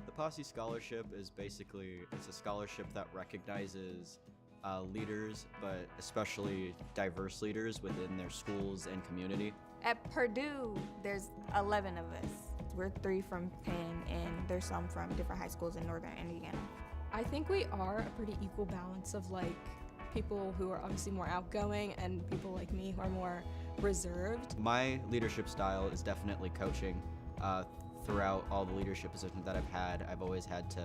The Posse Scholarship is it's a scholarship that recognizes leaders, but especially diverse leaders within their schools and community. At Purdue, there's 11 of us. We're 3 from Penn, and there's some from different high schools in northern Indiana. I think we are a pretty equal balance of people who are obviously more outgoing and people like me who are more reserved. My leadership style is definitely coaching. Throughout all the leadership positions that I've had, I've always had to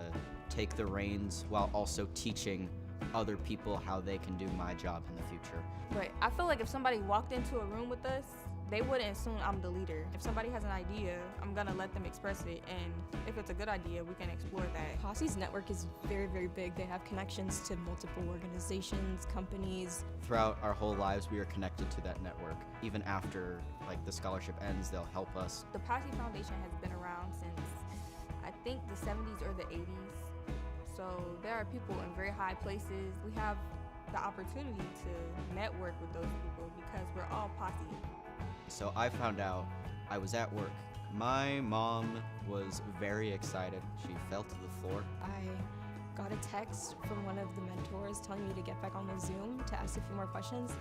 take the reins while also teaching other people how they can do my job in the future. But I feel like if somebody walked into a room with us, they wouldn't assume I'm the leader. If somebody has an idea, I'm gonna let them express it, and if it's a good idea, we can explore that. Posse's network is very, very big. They have connections to multiple organizations, companies. Throughout our whole lives, we are connected to that network. Even after the scholarship ends, they'll help us. The Posse Foundation has been around since, I think, the 70s or the 80s. So there are people in very high places. We have the opportunity to network with those people because we're all Posse. So I found out I was at work. My mom was very excited. She fell to the floor. I got a text from one of the mentors telling me to get back on the Zoom to ask a few more questions.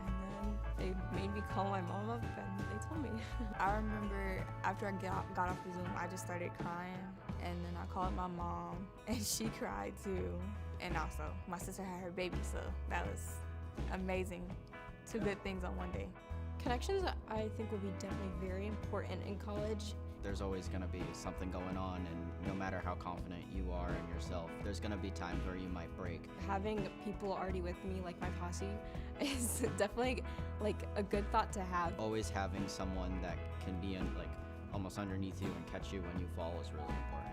And then they made me call my mom up and they told me. I remember after I got off the Zoom, I just started crying. And then I called my mom and she cried too. And also, my sister had her baby, so that was amazing. 2 good things on one day. Connections, I think, will be definitely very important in college. There's always going to be something going on, and no matter how confident you are in yourself, there's going to be times where you might break. Having people already with me, like my posse, is definitely a good thought to have. Always having someone that can be almost underneath you and catch you when you fall is really important.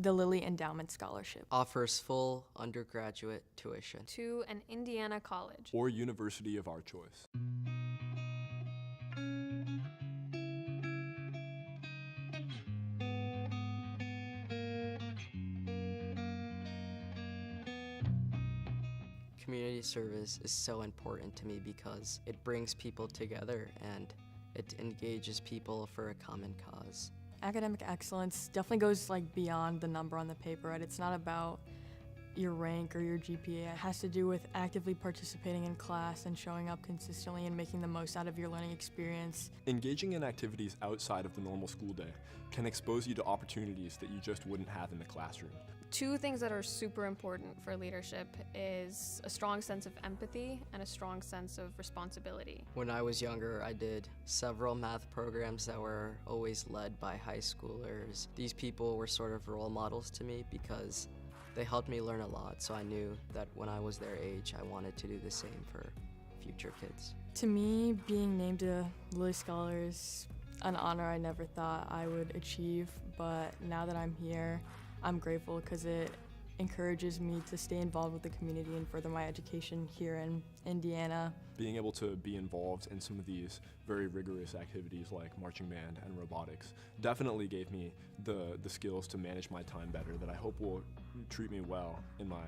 the Lilly Endowment Scholarship. Offers full undergraduate tuition. To an Indiana college. Or university of our choice. Community service is so important to me because it brings people together and it engages people for a common cause. Academic excellence definitely goes beyond the number on the paper, right? It's not about your rank or your GPA. It has to do with actively participating in class and showing up consistently and making the most out of your learning experience. Engaging in activities outside of the normal school day can expose you to opportunities that you just wouldn't have in the classroom. Two things that are super important for leadership is a strong sense of empathy and a strong sense of responsibility. When I was younger, I did several math programs that were always led by high schoolers. These people were sort of role models to me because they helped me learn a lot, so I knew that when I was their age, I wanted to do the same for future kids. To me, being named a Lilly Scholar is an honor I never thought I would achieve, but now that I'm here, I'm grateful because it encourages me to stay involved with the community and further my education here in Indiana. Being able to be involved in some of these very rigorous activities like marching band and robotics definitely gave me the skills to manage my time better that I hope will treat me well in my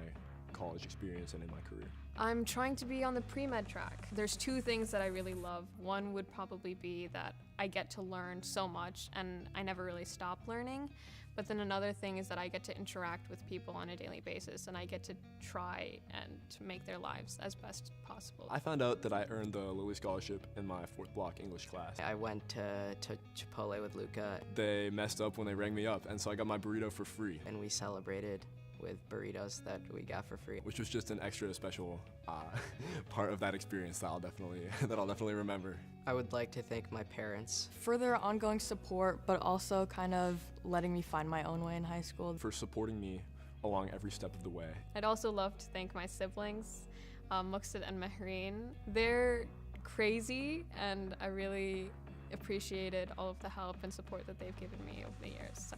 college experience and in my career. I'm trying to be on the pre-med track. There's two things that I really love. One would probably be that I get to learn so much and I never really stop learning. But then another thing is that I get to interact with people on a daily basis and I get to try and to make their lives as best possible. I found out that I earned the Lilly Scholarship in my 4th block English class. I went to Chipotle with Luca. They messed up when they rang me up, and so I got my burrito for free. And we celebrated with burritos that we got for free. Which was just an extra special part of that experience that I'll definitely remember. I would like to thank my parents. For their ongoing support, but also kind of letting me find my own way in high school. For supporting me along every step of the way. I'd also love to thank my siblings, Muqsid and Mehreen. They're crazy and I really appreciated all of the help and support that they've given me over the years. So.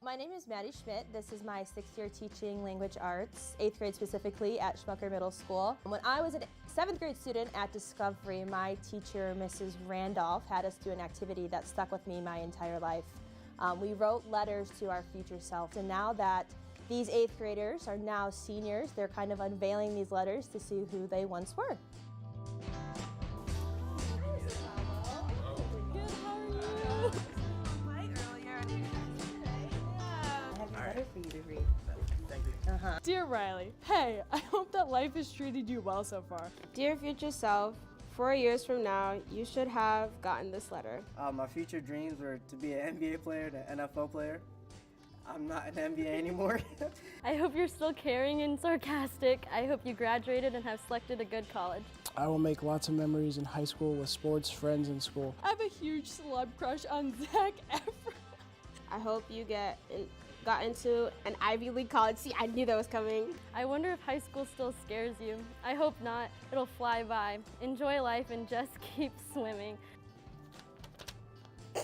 My name is Maddie Schmidt. This is my 6th year teaching language arts, 8th grade specifically at Schmucker Middle School. When I was a 7th grade student at Discovery, my teacher, Mrs. Randolph, had us do an activity that stuck with me my entire life. We wrote letters to our future selves, and now that these 8th graders are now seniors, they're kind of unveiling these letters to see who they once were. Dear Riley, hey, I hope that life has treated you well so far. Dear future self, 4 years from now, you should have gotten this letter. My future dreams were to be an NBA player and an NFL player. I'm not an NBA anymore. I hope you're still caring and sarcastic. I hope you graduated and have selected a good college. I will make lots of memories in high school with sports, friends, and school. I have a huge celeb crush on Zac Efron. I hope you got into an Ivy League college. See, I knew that was coming. I wonder if high school still scares you. I hope not. It'll fly by. Enjoy life and just keep swimming. Is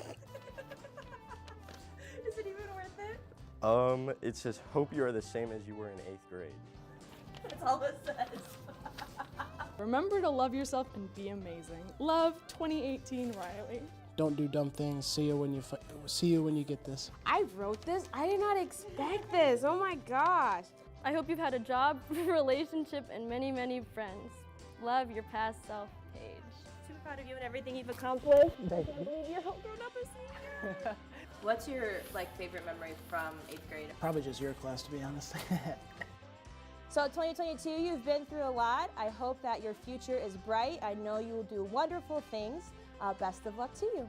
it even worth it? It says, hope you are the same as you were in 8th grade. That's all it says. Remember to love yourself and be amazing. Love, 2018 Riley. Don't do dumb things. See you when you get this. I wrote this? I did not expect this. Oh my gosh. I hope you've had a job, relationship, and many, many friends. Love, your past self, Paige. Super proud of you and everything you've accomplished. You're all grown up a senior. What's your favorite memory from 8th grade? Probably just your class, to be honest. So 2022, you've been through a lot. I hope that your future is bright. I know you will do wonderful things. Best of luck to you.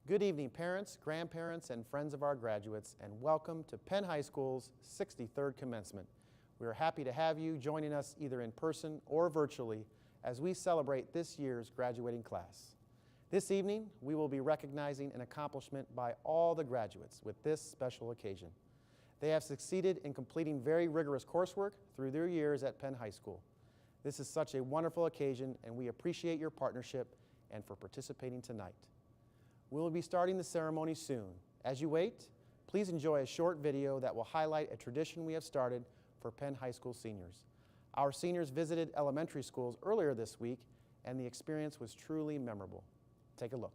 Good evening, parents, grandparents, and friends of our graduates, and welcome to Penn High School's 63rd commencement. We are happy to have you joining us either in person or virtually as we celebrate this year's graduating class. This evening, we will be recognizing an accomplishment by all the graduates with this special occasion. They have succeeded in completing very rigorous coursework through their years at Penn High School. This is such a wonderful occasion, and we appreciate your partnership and for participating tonight. We will be starting the ceremony soon. As you wait, please enjoy a short video that will highlight a tradition we have started for Penn High School seniors. Our seniors visited elementary schools earlier this week, and the experience was truly memorable. Take a look.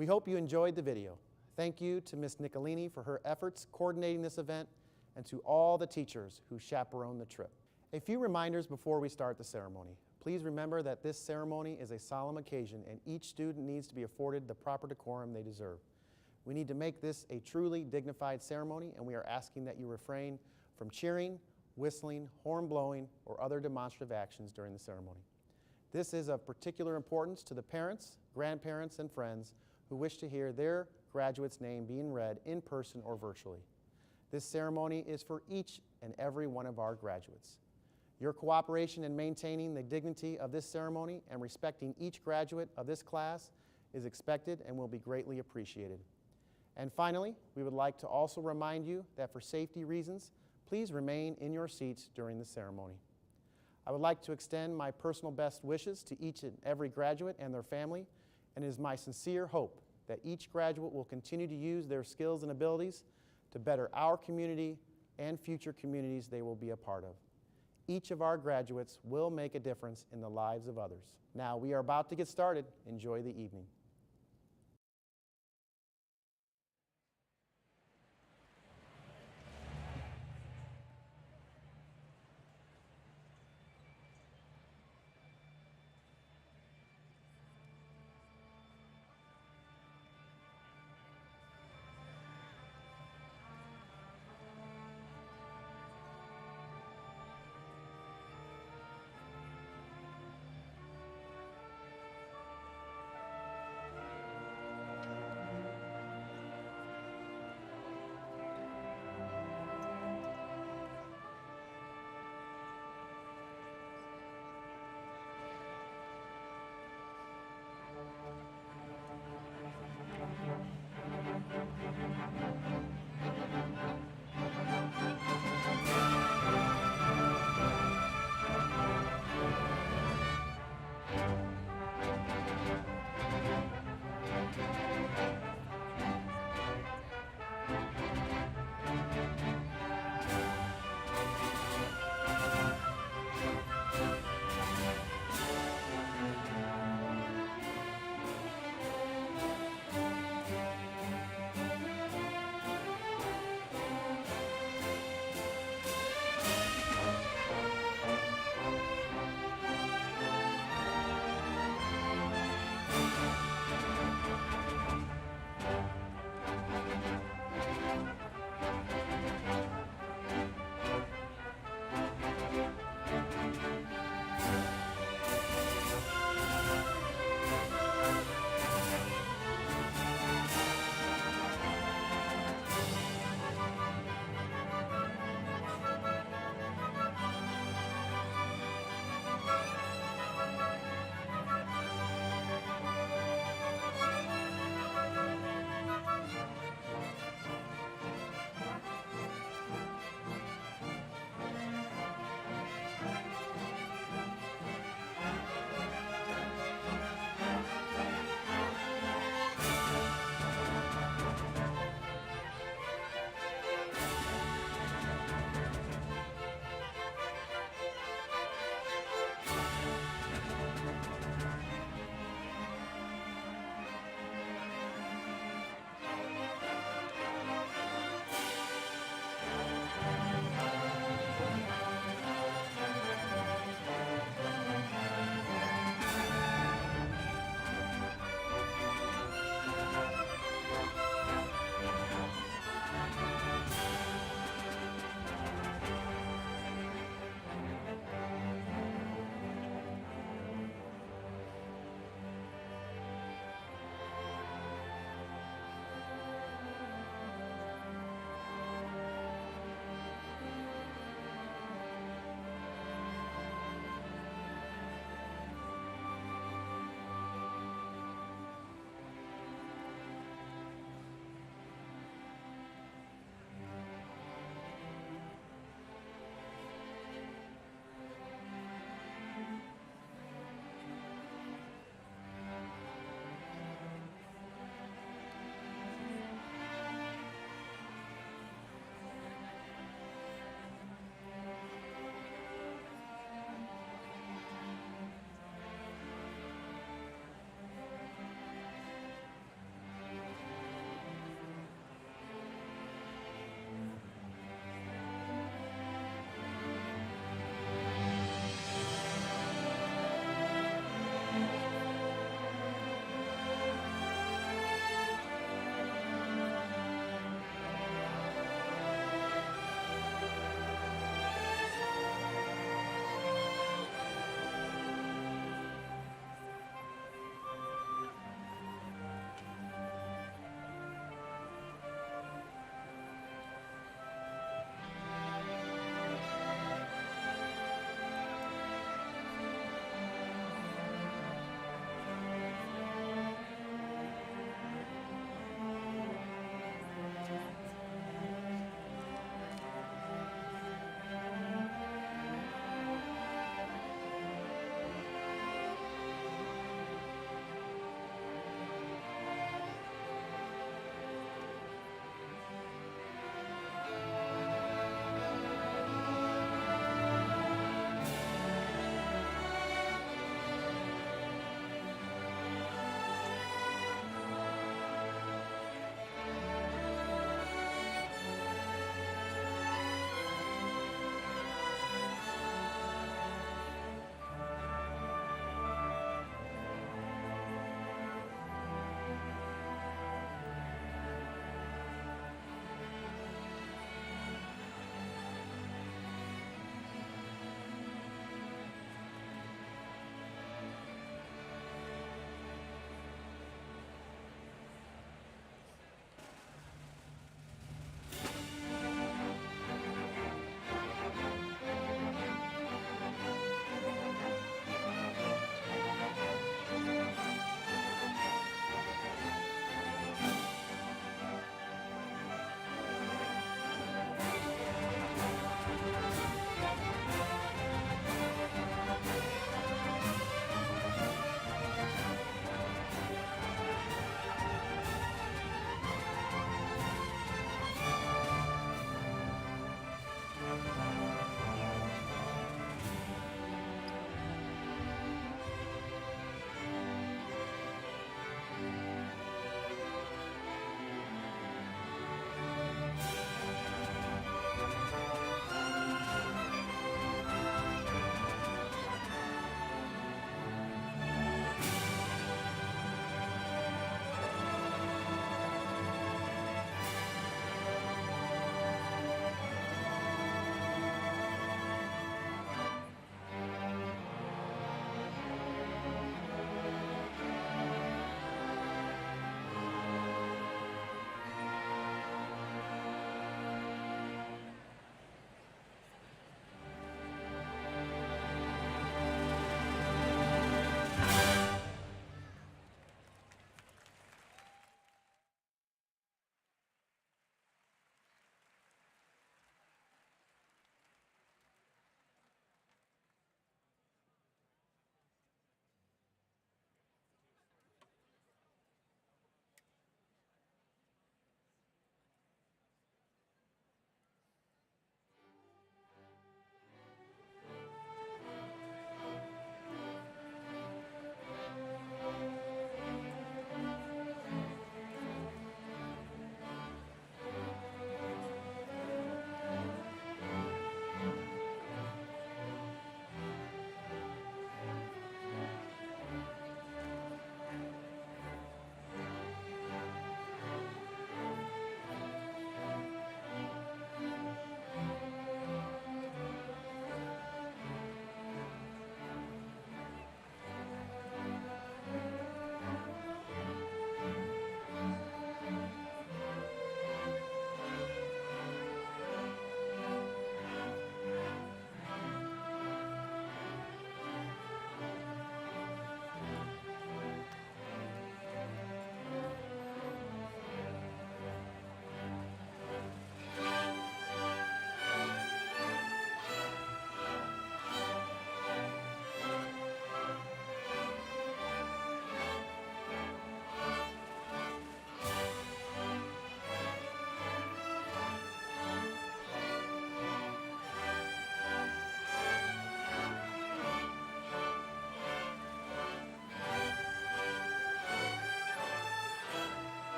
We hope you enjoyed the video. Thank you to Ms. Nicolini for her efforts coordinating this event and to all the teachers who chaperoned the trip. A few reminders before we start the ceremony. Please remember that this ceremony is a solemn occasion and each student needs to be afforded the proper decorum they deserve. We need to make this a truly dignified ceremony, and we are asking that you refrain from cheering, whistling, horn blowing, or other demonstrative actions during the ceremony. This is of particular importance to the parents, grandparents, and friends who wish to hear their graduate's name being read in person or virtually. This ceremony is for each and every one of our graduates. Your cooperation in maintaining the dignity of this ceremony and respecting each graduate of this class is expected and will be greatly appreciated. And finally, we would like to also remind you that for safety reasons, please remain in your seats during the ceremony. I would like to extend my personal best wishes to each and every graduate and their family, and it is my sincere hope that each graduate will continue to use their skills and abilities to better our community and future communities they will be a part of. Each of our graduates will make a difference in the lives of others. Now, we are about to get started. Enjoy the evening.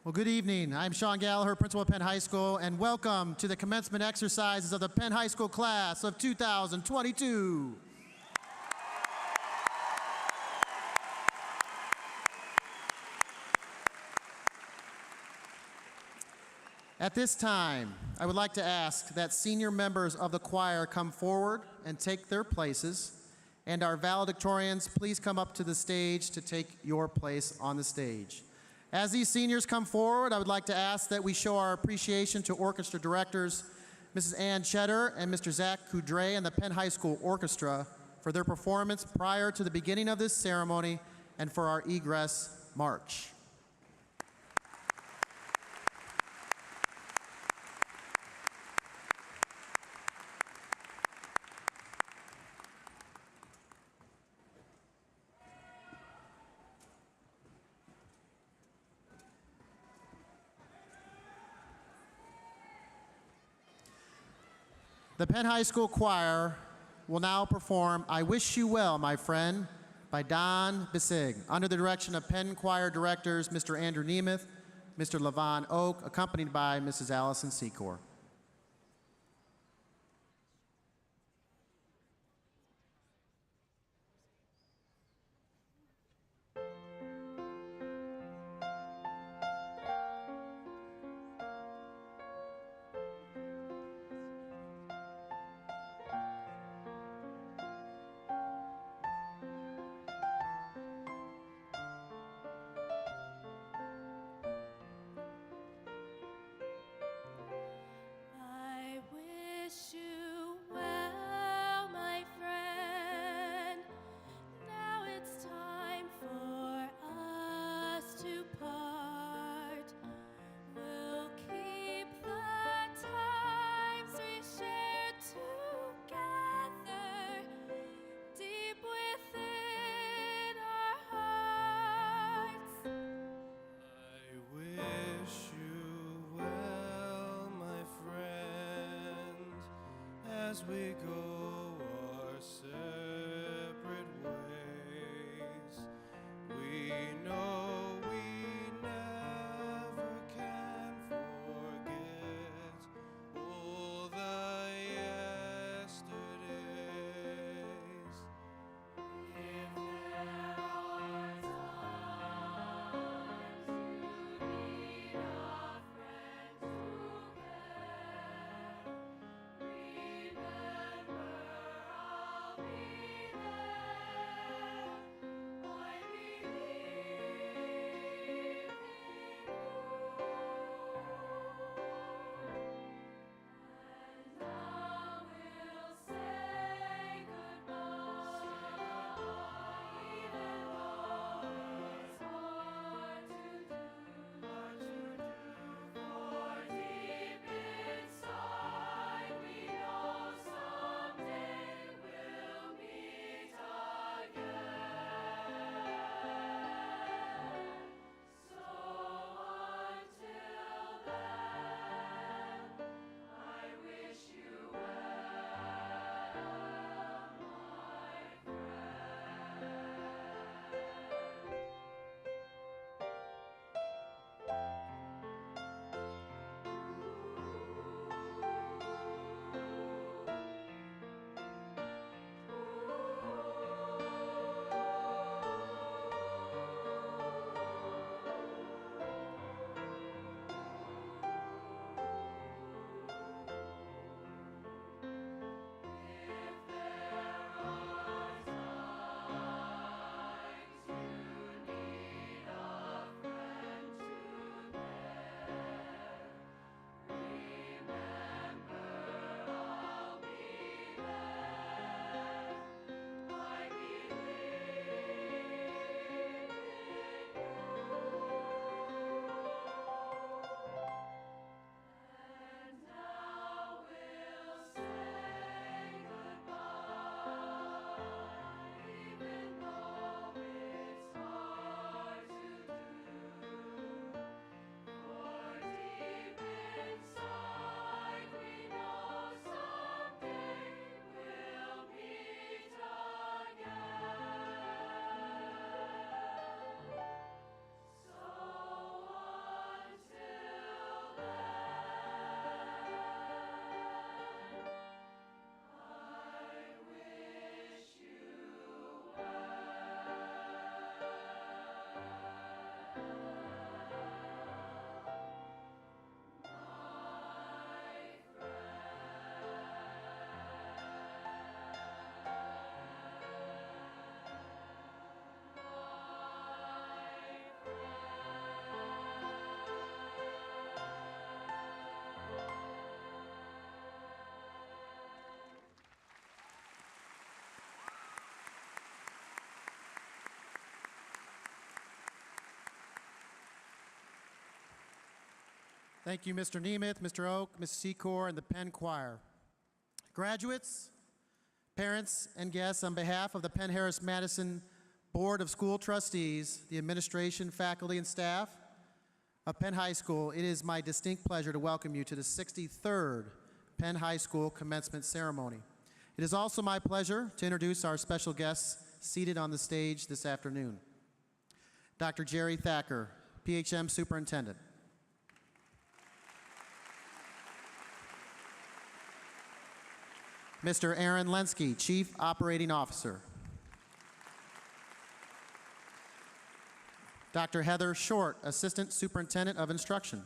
Well, good evening. I'm Sean Gallagher, principal of Penn High School, and welcome to the commencement exercises of the Penn High School class of 2022. At this time, I would like to ask that senior members of the choir come forward and take their places, and our valedictorians, please come up to the stage to take your place on the stage. As these seniors come forward, I would like to ask that we show our appreciation to orchestra directors, Mrs. Ann Cheddar and Mr. Zach Coudray and the Penn High School Orchestra for their performance prior to the beginning of this ceremony and for our egress march. The Penn High School Choir will now perform I Wish You Well, My Friend by Don Bissig under the direction of Penn Choir directors Mr. Andrew Nemeth, Mr. Levon Oak, accompanied by Mrs. Allison Secor. As we go our separate ways, we know we never can forget all the yesterdays. If there are times you need a friend to care, remember Thank you, Mr. Nemeth, Mr. Oak, Ms. Secor, and the Penn Choir. Graduates, parents, and guests, on behalf of the Penn-Harris-Madison Board of School Trustees, the administration, faculty, and staff of Penn High School, it is my distinct pleasure to welcome you to the 63rd Penn High School Commencement Ceremony. It is also my pleasure to introduce our special guests seated on the stage this afternoon. Dr. Jerry Thacker, PHM Superintendent. Mr. Aaron Lenski, Chief Operating Officer. Dr. Heather Short, Assistant Superintendent of Instruction.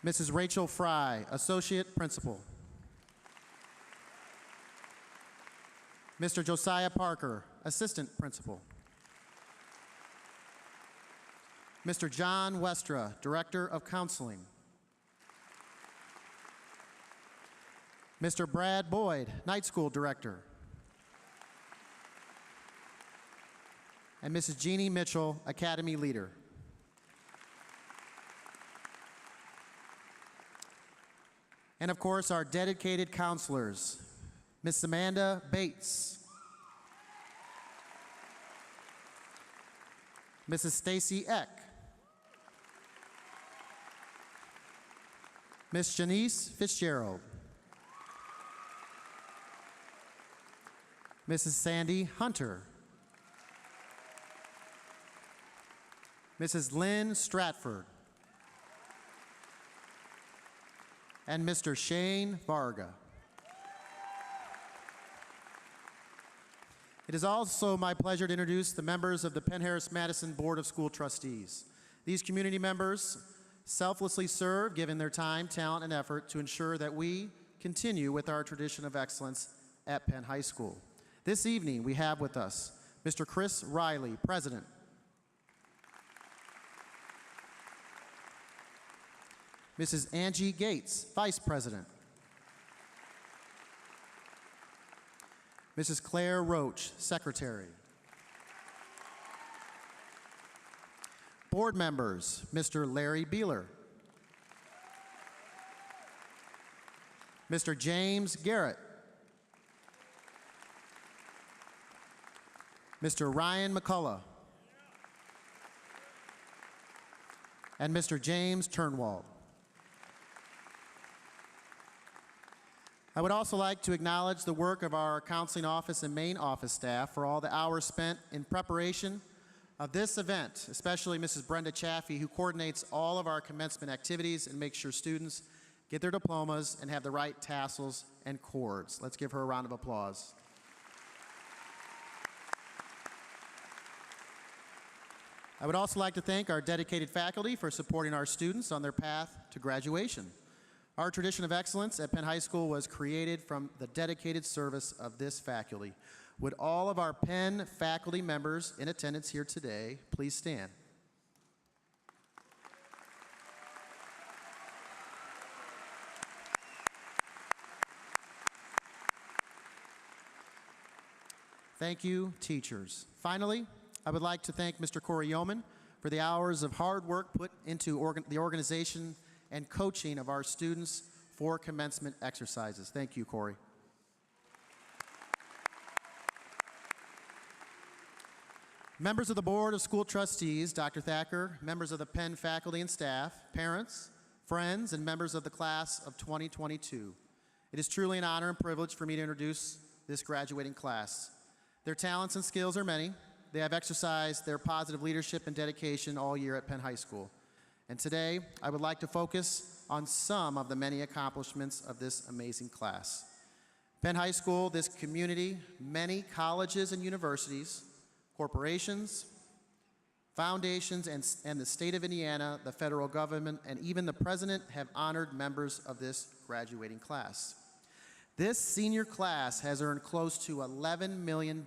Mrs. Rachel Fry, Associate Principal. Mr. Josiah Parker, Assistant Principal. Mr. John Westra, Director of Counseling. Mr. Brad Boyd, Night School Director. And Mrs. Jeannie Mitchell, Academy Leader. And of course, our dedicated counselors, Miss Amanda Bates, Mrs. Stacy Eck, Miss Janice Fitzgerald, Mrs. Sandy Hunter, Mrs. Lynn Stratford, and Mr. Shane Varga. It is also my pleasure to introduce the members of the Penn-Harris-Madison Board of School Trustees. These community members selflessly serve, giving their time, talent, and effort to ensure that we continue with our tradition of excellence at Penn High School. This evening, we have with us Mr. Chris Riley, President. Mrs. Angie Gates, Vice President. Mrs. Claire Roach, Secretary. Board members, Mr. Larry Beeler. Mr. James Garrett. Mr. Ryan McCullough. And Mr. James Turnwald. I would also like to acknowledge the work of our counseling office and main office staff for all the hours spent in preparation of this event, especially Mrs. Brenda Chaffee, who coordinates all of our commencement activities and makes sure students get their diplomas and have the right tassels and cords. Let's give her a round of applause. I would also like to thank our dedicated faculty for supporting our students on their path to graduation. Our tradition of excellence at Penn High School was created from the dedicated service of this faculty. Would all of our Penn faculty members in attendance here today please stand? Thank you, teachers. Finally, I would like to thank Mr. Corey Yeoman for the hours of hard work put into the organization and coaching of our students for commencement exercises. Thank you, Corey. Members of the Board of School Trustees, Dr. Thacker, members of the Penn faculty and staff, parents, friends, and members of the class of 2022. It is truly an honor and privilege for me to introduce this graduating class. Their talents and skills are many. They have exercised their positive leadership and dedication all year at Penn High School. And today, I would like to focus on some of the many accomplishments of this amazing class. Penn High School, this community, many colleges and universities, corporations, foundations, and the state of Indiana, the federal government, and even the president have honored members of this graduating class. This senior class has earned close to $11 million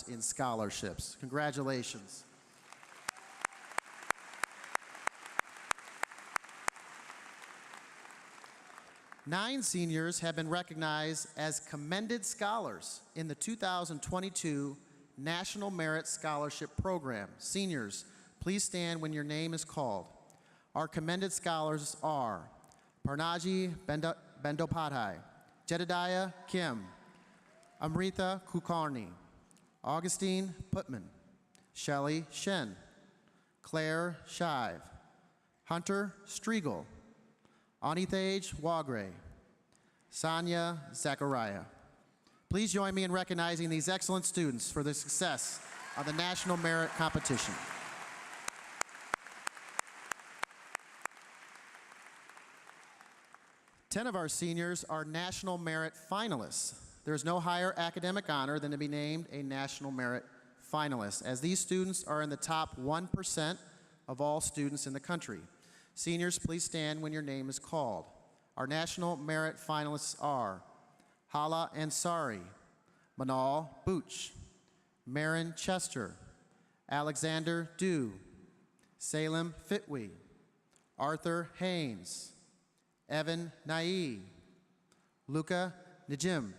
in scholarships. Congratulations. Nine seniors have been recognized as commended scholars in the 2022 National Merit Scholarship Program. Seniors please stand when your name is called. Our commended scholars are Parnaji Bendopadhyay, Jedediah Kim, Amrita Kulkarni, Augustine Putman, Shelley Shen, Claire Shive, Hunter Striegel, Anithage Wagre, Sanya Zachariah. Please join me in recognizing these excellent students for their success on the National Merit Competition. Ten of our seniors are National Merit finalists. There is no higher academic honor than to be named a National Merit finalist, as these students are in the top 1% of all students in the country. Seniors, please stand when your name is called. Our National Merit finalists are Hala Ansari, Manal Booch, Marin Chester, Alexander Dew, Salem Fitwi, Arthur Haynes, Evan Nai, Luca Najim,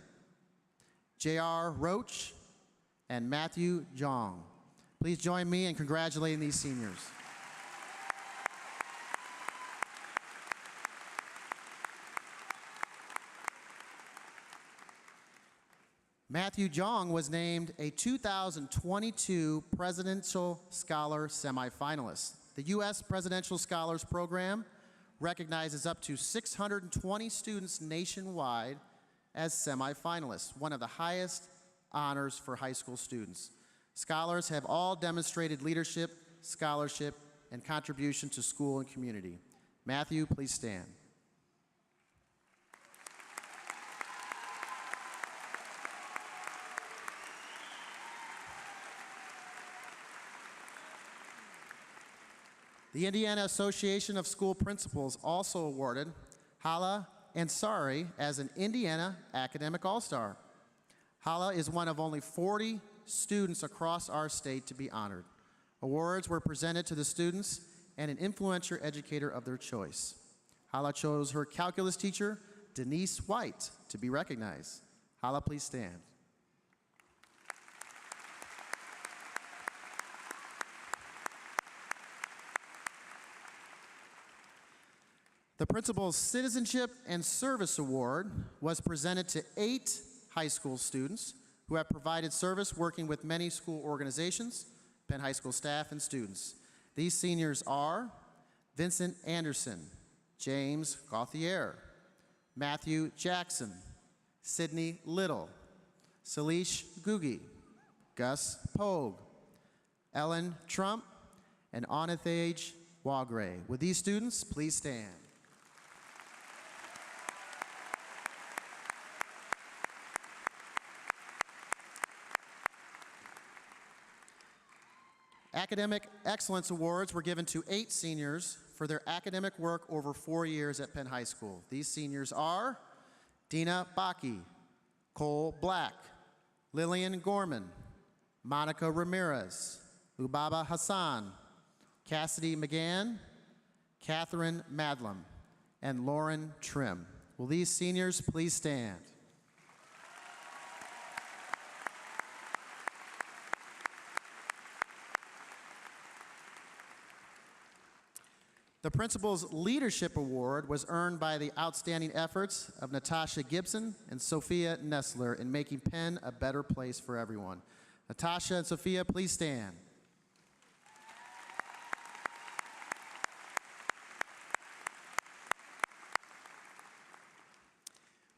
J.R. Roach, and Matthew Jong. Please join me in congratulating these seniors. Matthew Jong was named a 2022 Presidential Scholar semifinalist. The U.S. Presidential Scholars Program recognizes up to 620 students nationwide as semifinalists, one of the highest honors for high school students. Scholars have all demonstrated leadership, scholarship, and contribution to school and community. Matthew, please stand. The Indiana Association of School Principals also awarded Hala Ansari as an Indiana Academic All-Star. Hala is one of only 40 students across our state to be honored. Awards were presented to the students and an influential educator of their choice. Hala chose her calculus teacher, Denise White, to be recognized. Hala, please stand. The Principal's Citizenship and Service Award was presented to 8 high school students who have provided service working with many school organizations, Penn High School staff, and students. These seniors are Vincent Anderson, James Gauthier, Matthew Jackson, Sydney Little, Salish Gugi, Gus Pogue, Ellen Trump, and Anithage Wagre. Would these students please stand? Academic Excellence Awards were given to 8 seniors for their academic work over 4 years at Penn High School. These seniors are Dina Baki, Cole Black, Lillian Gorman, Monica Ramirez, Ubaba Hassan, Cassidy McGann, Catherine Madlam, and Lauren Trim. Will these seniors please stand? The Principal's Leadership Award was earned by the outstanding efforts of Natasha Gibson and Sophia Nestler in making Penn a better place for everyone. Natasha and Sophia, please stand.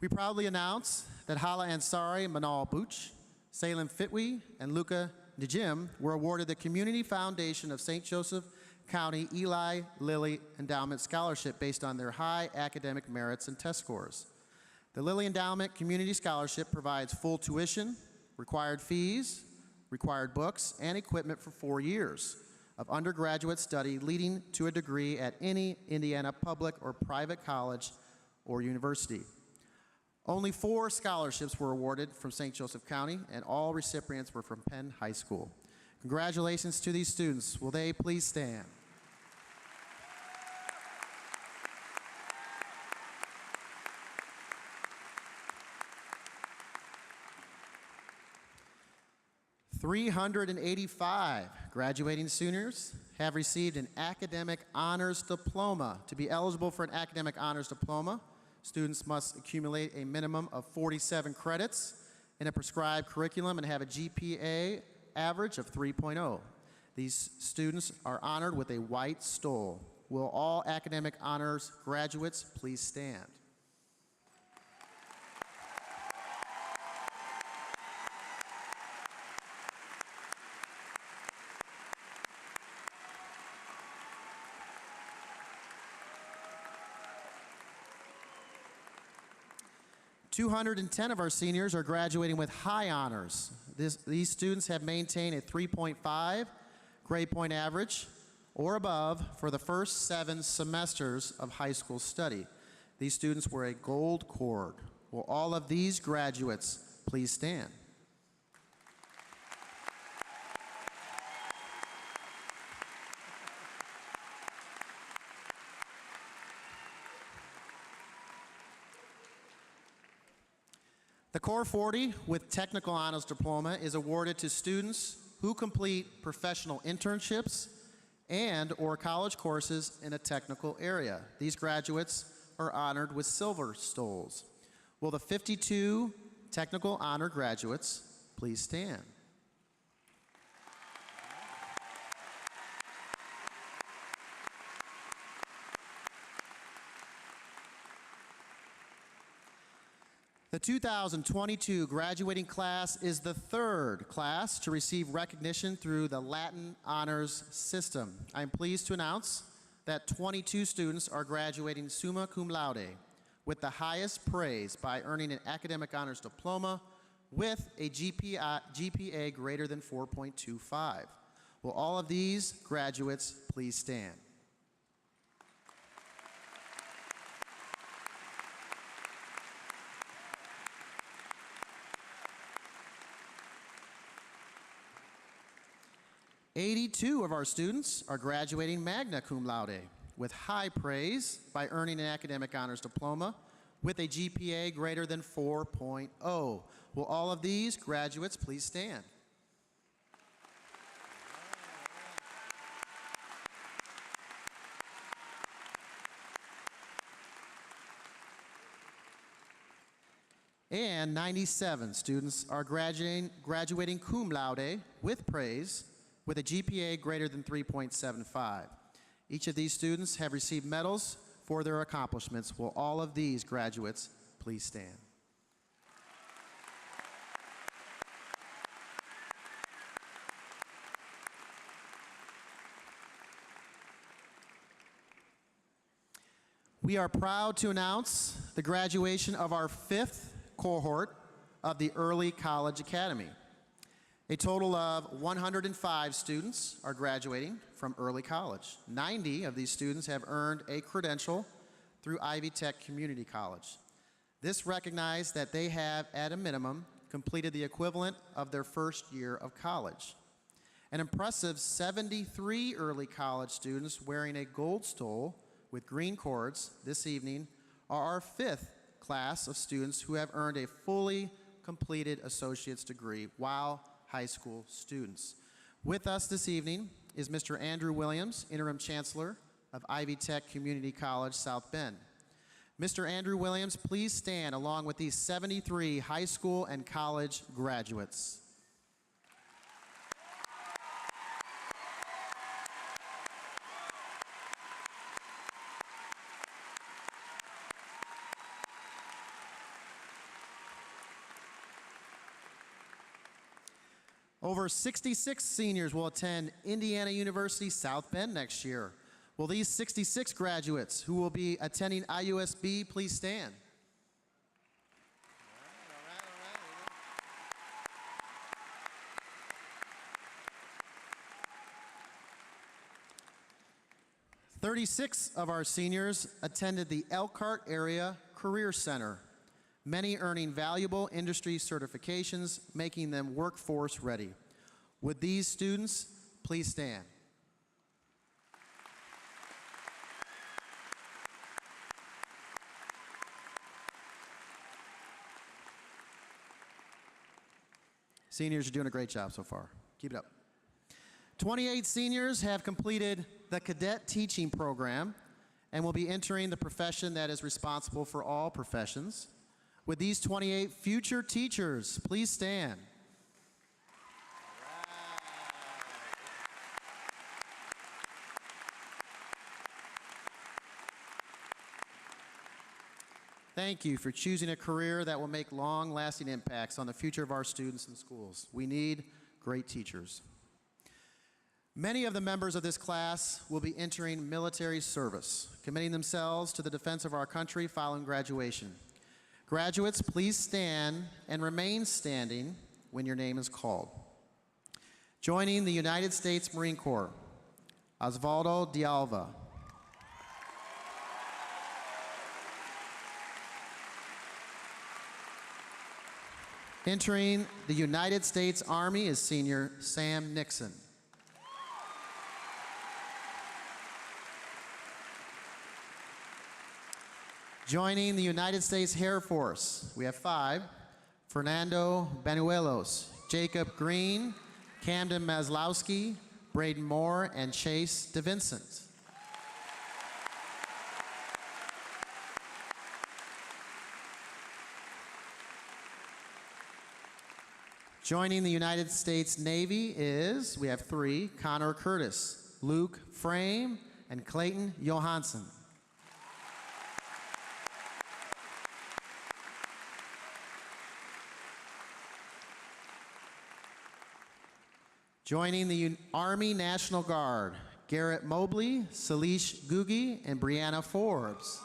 We proudly announce that Hala Ansari, Manal Booch, Salem Fitwi, and Luca Najim were awarded the Community Foundation of St. Joseph County Eli Lilly Endowment Scholarship based on their high academic merits and test scores. The Lilly Endowment Community Scholarship provides full tuition, required fees, required books, and equipment for 4 years of undergraduate study leading to a degree at any Indiana public or private college or university. Only 4 scholarships were awarded from St. Joseph County, and all recipients were from Penn High School. Congratulations to these students. Will they please stand? 385 graduating seniors have received an academic honors diploma. To be eligible for an academic honors diploma, students must accumulate a minimum of 47 credits in a prescribed curriculum and have a GPA average of 3.0. These students are honored with a white stole. Will all academic honors graduates please stand? .210 of our seniors are graduating with high honors. These students have maintained a 3.5 grade point average or above for the first 7 semesters of high school study. These students were a gold cord. Will all of these graduates please stand? The Core 40 with Technical Honors Diploma is awarded to students who complete professional internships and or college courses in a technical area. These graduates are honored with silver stoles. Will the 52 technical honor graduates please stand? The 2022 graduating class is the 3rd class to receive recognition through the Latin Honors System. I'm pleased to announce that 22 students are graduating summa cum laude with the highest praise by earning an academic honors diploma with a GPA greater than 4.25. Will all of these graduates please stand? .82 of our students are graduating magna cum laude with high praise by earning an academic honors diploma with a GPA greater than 4.0. Will all of these graduates please stand? And 97 students are graduating cum laude with praise with a GPA greater than 3.75. Each of these students have received medals for their accomplishments. Will all of these graduates please stand? We are proud to announce the graduation of our 5th cohort of the Early College Academy. A total of 105 students are graduating from early college. 90 of these students have earned a credential through Ivy Tech Community College. This recognizes that they have, at a minimum, completed the equivalent of their first year of college. An impressive 73 early college students wearing a gold stole with green cords this evening are our 5th class of students who have earned a fully completed associate's degree while high school students. With us this evening is Mr. Andrew Williams, Interim Chancellor of Ivy Tech Community College, South Bend. Mr. Andrew Williams, please stand along with these 73 high school and college graduates. Over 66 seniors will attend Indiana University South Bend next year. Will these 66 graduates who will be attending IUSB please stand? All right. 36 of our seniors attended the Elkhart Area Career Center, many earning valuable industry certifications, making them workforce ready. Would these students please stand? Seniors, you're doing a great job so far. Keep it up. 28 seniors have completed the cadet teaching program and will be entering the profession that is responsible for all professions. With these 28 future teachers, please stand. Thank you for choosing a career that will make long-lasting impacts on the future of our students and schools. We need great teachers. Many of the members of this class will be entering military service, committing themselves to the defense of our country following graduation. Graduates, please stand and remain standing when your name is called. Joining the United States Marine Corps, Osvaldo Dialva. Entering the United States Army is Senior Sam Nixon. Joining the United States Air Force, we have 5, Fernando Banuelos, Jacob Green, Camden Maslowski, Braden Moore, and Chase DeVincent. Joining the United States Navy is, we have 3, Connor Curtis, Luke Frame, and Clayton Johansson. Joining the Army National Guard, Garrett Mobley, Salish Gugi, and Brianna Forbes.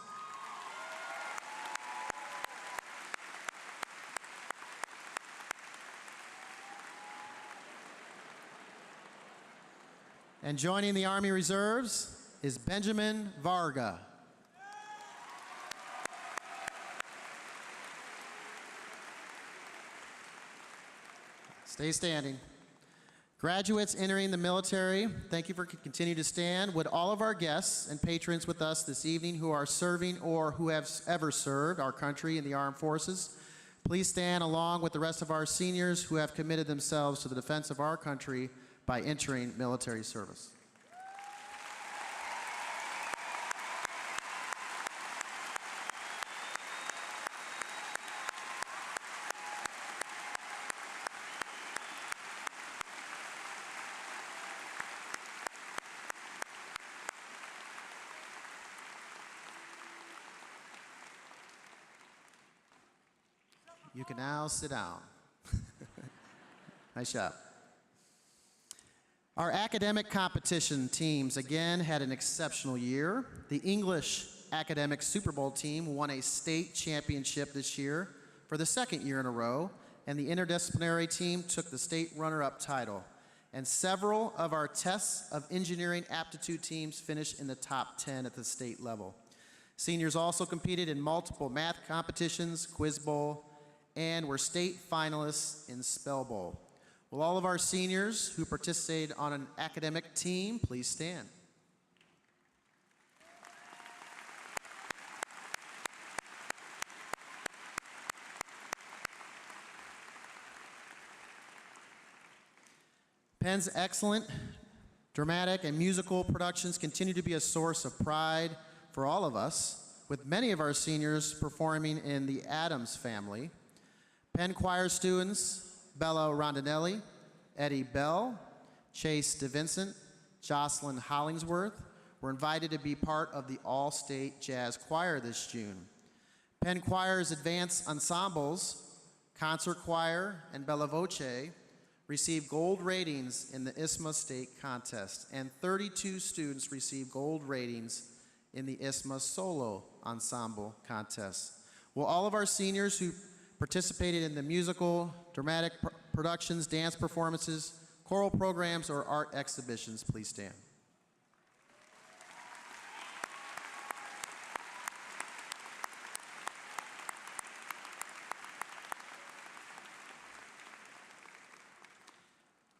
And joining the Army Reserves is Benjamin Varga. Stay standing. Graduates entering the military, thank you for continuing to stand. Would all of our guests and patrons with us this evening who are serving or who have ever served our country in the armed forces, please stand along with the rest of our seniors who have committed themselves to the defense of our country by entering military service. You can now sit down. Nice job. Our academic competition teams again had an exceptional year. The English academic Super Bowl team won a state championship this year for the 2nd year in a row, and the interdisciplinary team took the state runner-up title. And several of our tests of engineering aptitude teams finished in the top 10 at the state level. Seniors also competed in multiple math competitions, Quiz Bowl, and were state finalists in Spell Bowl. Will all of our seniors who participated on an academic team please stand? Penn's excellent dramatic and musical productions continue to be a source of pride for all of us, with many of our seniors performing in the Addams Family. Penn Choir students Bella Rondinelli, Eddie Bell, Chase DeVincent, Jocelyn Hollingsworth were invited to be part of the All-State Jazz Choir this June. Penn Choir's advanced ensembles, Concert Choir and Bella Voce, received gold ratings in the ISMA State Contest, and 32 students received gold ratings in the ISMA Solo Ensemble Contest. Will all of our seniors who participated in the musical, dramatic productions, dance performances, choral programs, or art exhibitions please stand?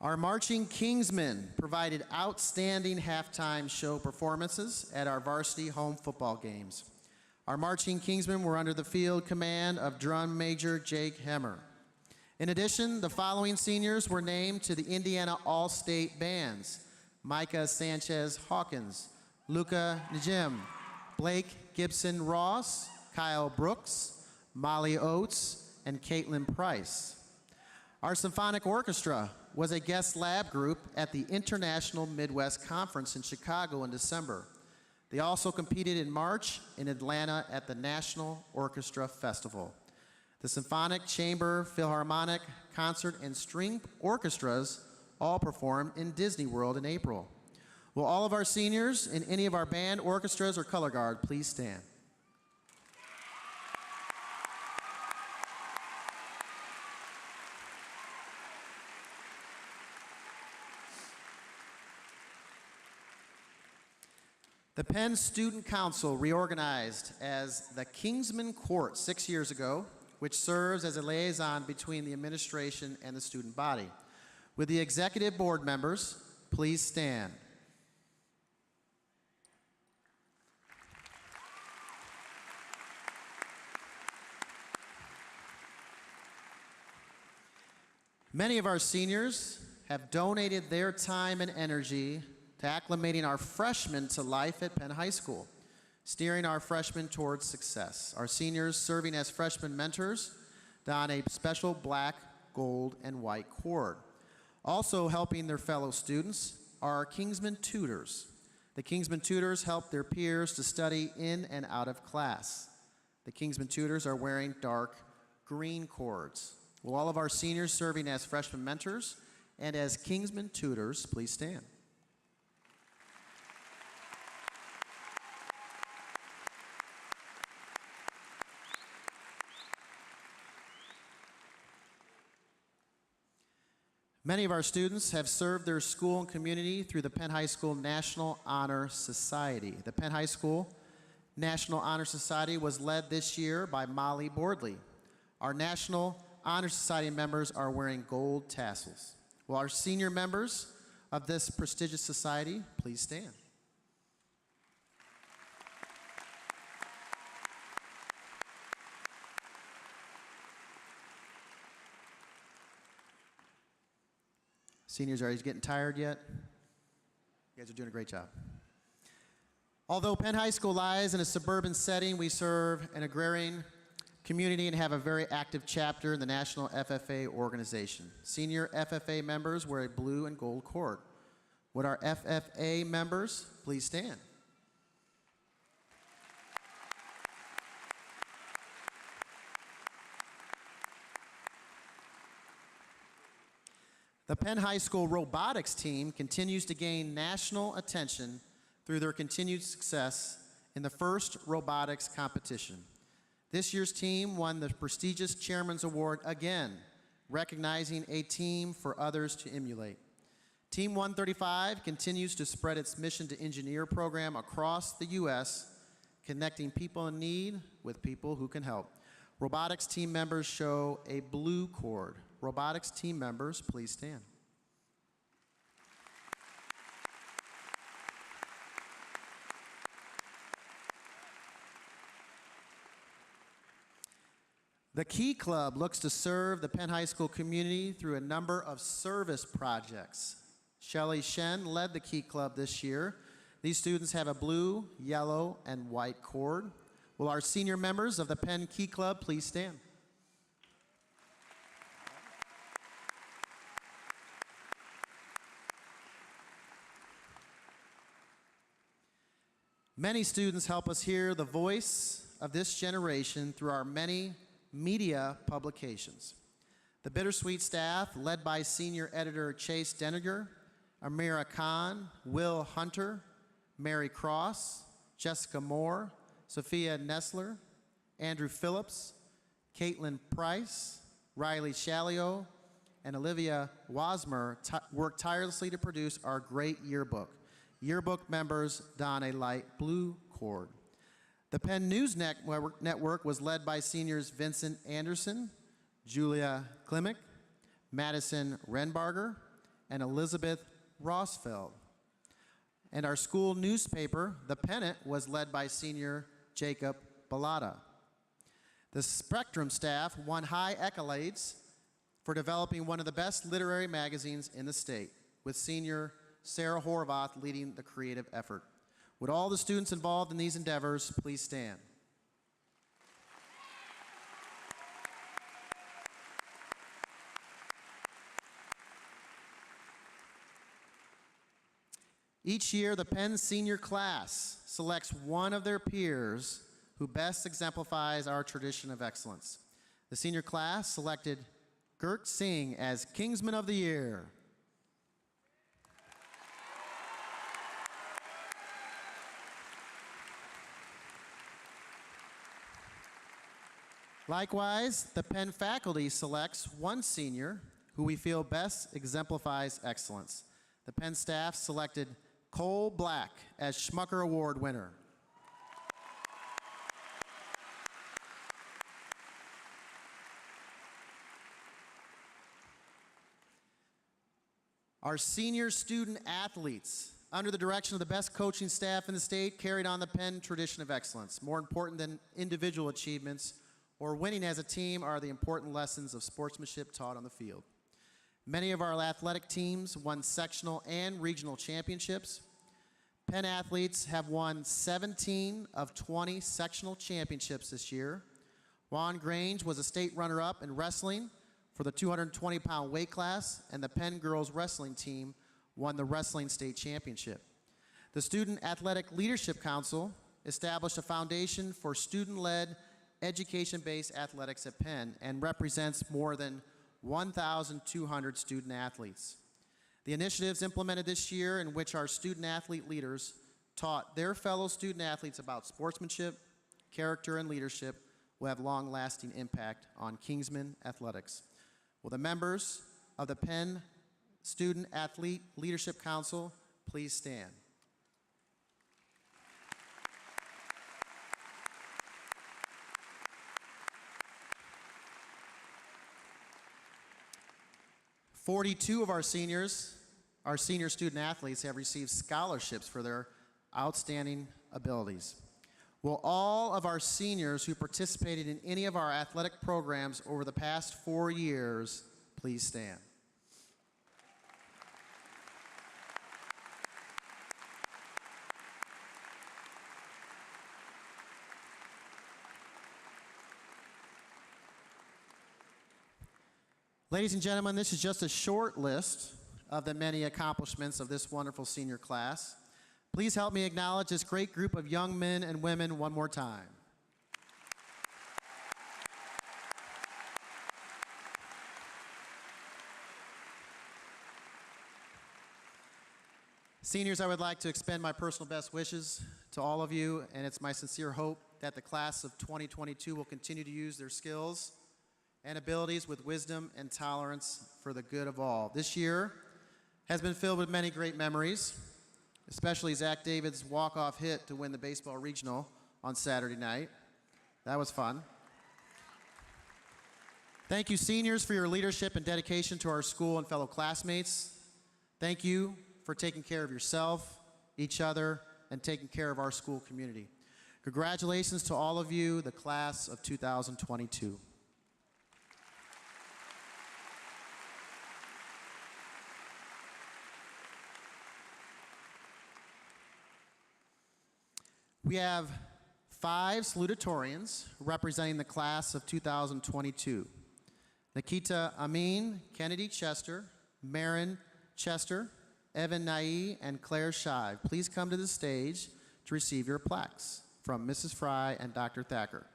Our Marching Kingsmen provided outstanding halftime show performances at our varsity home football games. Our Marching Kingsmen were under the field command of Drum Major Jake Hemmer. In addition, the following seniors were named to the Indiana All-State Bands: Micah Sanchez Hawkins, Luca Najim, Blake Gibson Ross, Kyle Brooks, Molly Oates, and Caitlin Price. Our symphonic orchestra was a guest lab group at the International Midwest Conference in Chicago in December. They also competed in March in Atlanta at the National Orchestra Festival. The Symphonic, Chamber, Philharmonic, Concert, and String Orchestras all performed in Disney World in April. Will all of our seniors in any of our band, orchestras, or color guard please stand? The Penn Student Council reorganized as the Kingsman Court 6 years ago, which serves as a liaison between the administration and the student body. With the executive board members, please stand. Many of our seniors have donated their time and energy to acclimating our freshmen to life at Penn High School, steering our freshmen towards success. Our seniors serving as freshman mentors don a special black, gold, and white cord. Also helping their fellow students are our Kingsman tutors. The Kingsman tutors help their peers to study in and out of class. The Kingsman tutors are wearing dark green cords. Will all of our seniors serving as freshman mentors and as Kingsman tutors please stand? Many of our students have served their school and community through the Penn High School National Honor Society. The Penn High School National Honor Society was led this year by Molly Bordley. Our National Honor Society members are wearing gold tassels. Will our senior members of this prestigious society please stand? Seniors, are you getting tired yet? You guys are doing a great job. Although Penn High School lies in a suburban setting, we serve an agrarian community and have a very active chapter in the National FFA organization. Senior FFA members wear a blue and gold cord. Would our FFA members please stand? The Penn High School robotics team continues to gain national attention through their continued success in the first robotics competition. This year's team won the prestigious Chairman's Award again, recognizing a team for others to emulate. Team 135 continues to spread its Mission to Engineer program across the U.S., connecting people in need with people who can help. Robotics team members show a blue cord. Robotics team members, please stand. The Key Club looks to serve the Penn High School community through a number of service projects. Shelley Shen led the Key Club this year. These students have a blue, yellow, and white cord. Will our senior members of the Penn Key Club please stand? Many students help us hear the voice of this generation through our many media publications. The Bittersweet staff, led by senior editor Chase Deniger, Amira Khan, Will Hunter, Mary Cross, Jessica Moore, Sophia Nessler, Andrew Phillips, Caitlin Price, Riley Shalio, and Olivia Wasmer worked tirelessly to produce our great yearbook. Yearbook members don a light blue cord. The Penn News Network was led by seniors Vincent Anderson, Julia Klimek, Madison Renbarger, and Elizabeth Rossfeld. And our school newspaper, The Pennant, was led by senior Jacob Bellata. The Spectrum staff won high accolades for developing one of the best literary magazines in the state, with senior Sarah Horvath leading the creative effort. Would all the students involved in these endeavors please stand? Each year, the Penn senior class selects one of their peers who best exemplifies our tradition of excellence. The senior class selected Gert Singh as Kingsman of the Year. Likewise, the Penn faculty selects one senior who we feel best exemplifies excellence. The Penn staff selected Cole Black as Schmucker Award winner. Our senior student athletes, under the direction of the best coaching staff in the state, carried on the Penn tradition of excellence. More important than individual achievements or winning as a team are the important lessons of sportsmanship taught on the field. Many of our athletic teams won sectional and regional championships. Penn athletes have won 17 of 20 sectional championships this year. Juan Grange was a state runner-up in wrestling for the 220-pound weight class, and the Penn girls wrestling team won the wrestling state championship. The Student Athletic Leadership Council established a foundation for student-led, education-based athletics at Penn and represents more than 1,200 student athletes. The initiatives implemented this year, in which our student athlete leaders taught their fellow student athletes about sportsmanship, character, and leadership, will have long-lasting impact on Kingsman athletics. Will the members of the Penn Student Athlete Leadership Council please stand? "42 of our senior student athletes have received scholarships for their outstanding abilities. Will all of our seniors who participated in any of our athletic programs over the past 4 years please stand? Ladies and gentlemen, this is just a short list of the many accomplishments of this wonderful senior class. Please help me acknowledge this great group of young men and women one more time. Seniors, I would like to extend my personal best wishes to all of you, and it's my sincere hope that the class of 2022 will continue to use their skills and abilities with wisdom and tolerance for the good of all. This year has been filled with many great memories, especially Zach David's walk-off hit to win the baseball regional on Saturday night. That was fun. Thank you, seniors, for your leadership and dedication to our school and fellow classmates. Thank you for taking care of yourself, each other, and taking care of our school community. Congratulations to all of you, the class of 2022. We have 5 salutatorians representing the class of 2022. Nikita Amin, Kennedy Chester, Marin Chester, Evan Nai, and Claire Shive. Please come to the stage to receive your plaques from Mrs. Fry and Dr. Thacker.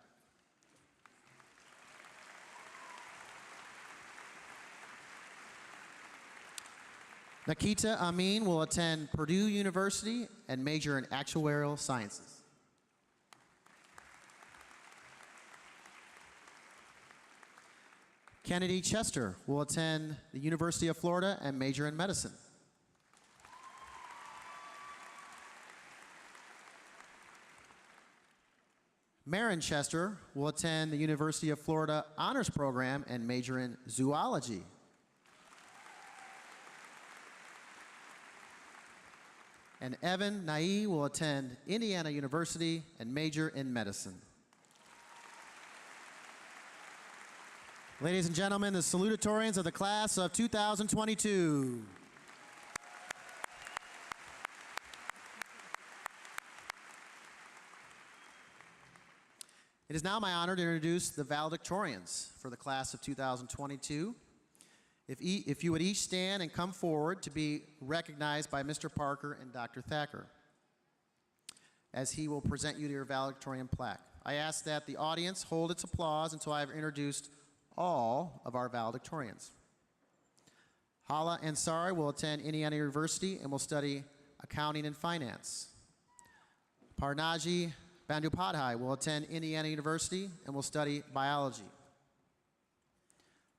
Nikita Amin will attend Purdue University and major in actuarial sciences. Kennedy Chester will attend the University of Florida and major in medicine. Marin Chester will attend the University of Florida Honors Program and major in zoology. And Evan Nai will attend Indiana University and major in medicine. Ladies and gentlemen, the salutatorians of the class of 2022. It is now my honor to introduce the valedictorians for the class of 2022. If you would each stand and come forward to be recognized by Mr. Parker and Dr. Thacker, as he will present you to your valedictorian plaque. I ask that the audience hold its applause until I have introduced all of our valedictorians. Hala Ansari will attend Indiana University and will study accounting and finance. Parnaji Bandyopadhyay will attend Indiana University and will study biology.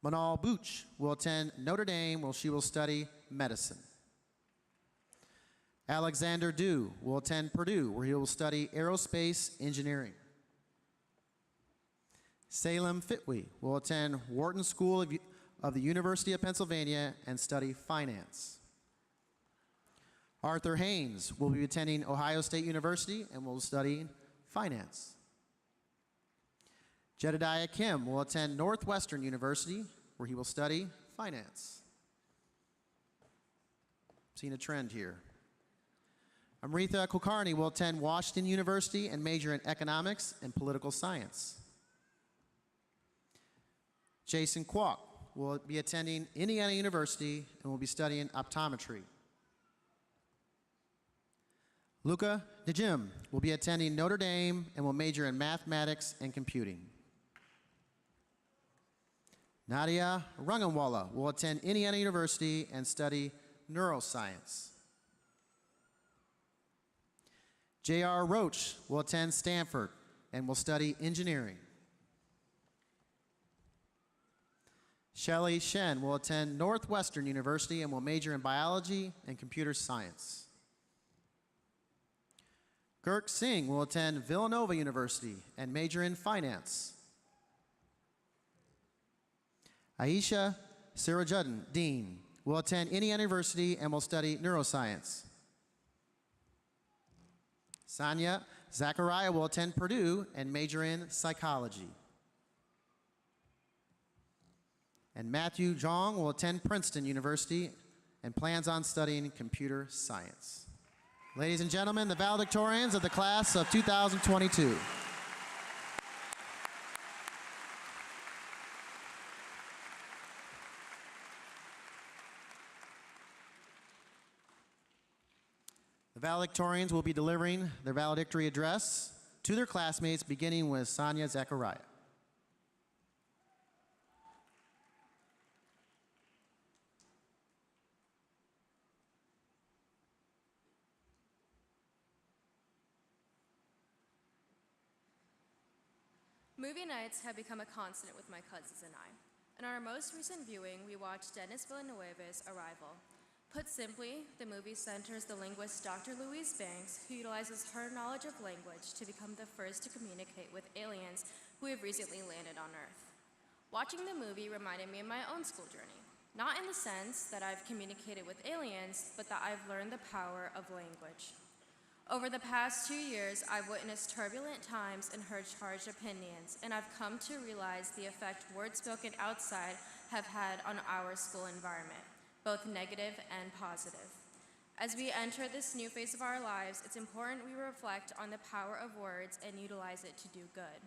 Manal Buch will attend Notre Dame where she will study medicine. Alexander Dew will attend Purdue where he will study aerospace engineering. Salem Fitwi will attend Wharton School of the University of Pennsylvania and study finance. Arthur Haynes will be attending Ohio State University and will study finance. Jedediah Kim will attend Northwestern University where he will study finance. Seeing a trend here. Amrita Kulkarni will attend Washington University and major in economics and political science. Jason Kwok will be attending Indiana University and will be studying optometry. Luca DeJim will be attending Notre Dame and will major in mathematics and computing. Nadia Ranganwala will attend Indiana University and study neuroscience. J.R. Roach will attend Stanford and will study engineering. Shelley Shen will attend Northwestern University and will major in biology and computer science. Girk Singh will attend Villanova University and major in finance. Aisha Sirajuddin will attend Indiana University and will study neuroscience. Sanya Zachariah will attend Purdue and major in psychology. And Matthew Zhang will attend Princeton University and plans on studying computer science. Ladies and gentlemen, the valedictorians of the class of 2022. The valedictorians will be delivering their valedictory address to their classmates, beginning with Sanya Zachariah. Movie nights have become a constant with my cousins and I. In our most recent viewing, we watched Denis Villeneuve's Arrival. Put simply, the movie centers the linguist Dr. Louise Banks, who utilizes her knowledge of language to become the first to communicate with aliens who have recently landed on Earth. Watching the movie reminded me of my own school journey, not in the sense that I've communicated with aliens, but that I've learned the power of language. Over the past 2 years, I've witnessed turbulent times and heard charged opinions, and I've come to realize the effect words spoken outside have had on our school environment, both negative and positive. As we enter this new phase of our lives, it's important we reflect on the power of words and utilize it to do good.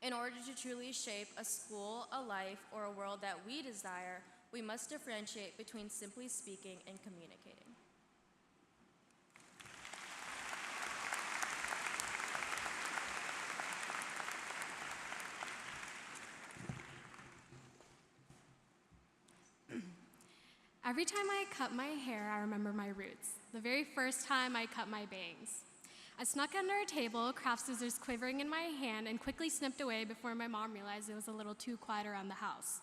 In order to truly shape a school, a life, or a world that we desire, we must differentiate between simply speaking and communicating. Every time I cut my hair, I remember my roots. The very first time I cut my bangs. I snuck under a table, craft scissors quivering in my hand, and quickly snipped away before my mom realized it was a little too quiet around the house.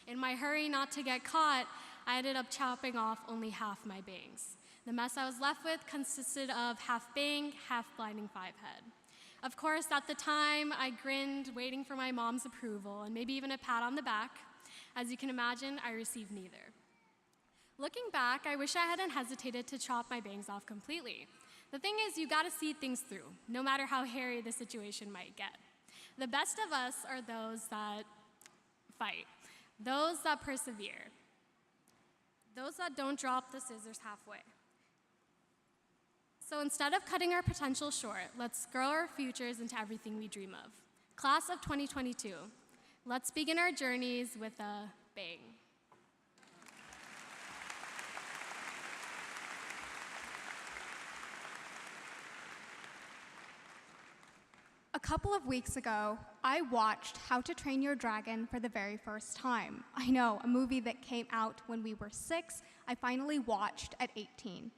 In my hurry not to get caught, I ended up chopping off only half my bangs. The mess I was left with consisted of half bang, half blinding five head. Of course, at the time, I grinned, waiting for my mom's approval and maybe even a pat on the back. As you can imagine, I received neither. Looking back, I wish I hadn't hesitated to chop my bangs off completely. The thing is, you gotta see things through, no matter how hairy the situation might get. The best of us are those that fight. Those that persevere. Those that don't drop the scissors halfway. So instead of cutting our potential short, let's grow our futures into everything we dream of. Class of 2022, let's begin our journeys with a bang. A couple of weeks ago, I watched How to Train Your Dragon for the very first time. I know, a movie that came out when we were 6, I finally watched at 18.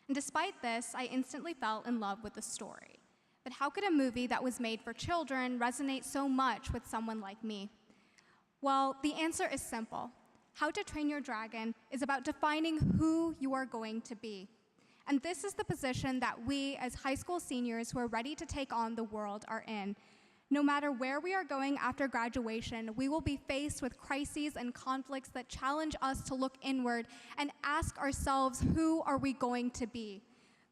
And despite this, I instantly fell in love with the story. But how could a movie that was made for children resonate so much with someone like me? Well, the answer is simple. How to Train Your Dragon is about defining who you are going to be. And this is the position that we, as high school seniors who are ready to take on the world, are in. No matter where we are going after graduation, we will be faced with crises and conflicts that challenge us to look inward and ask ourselves, who are we going to be?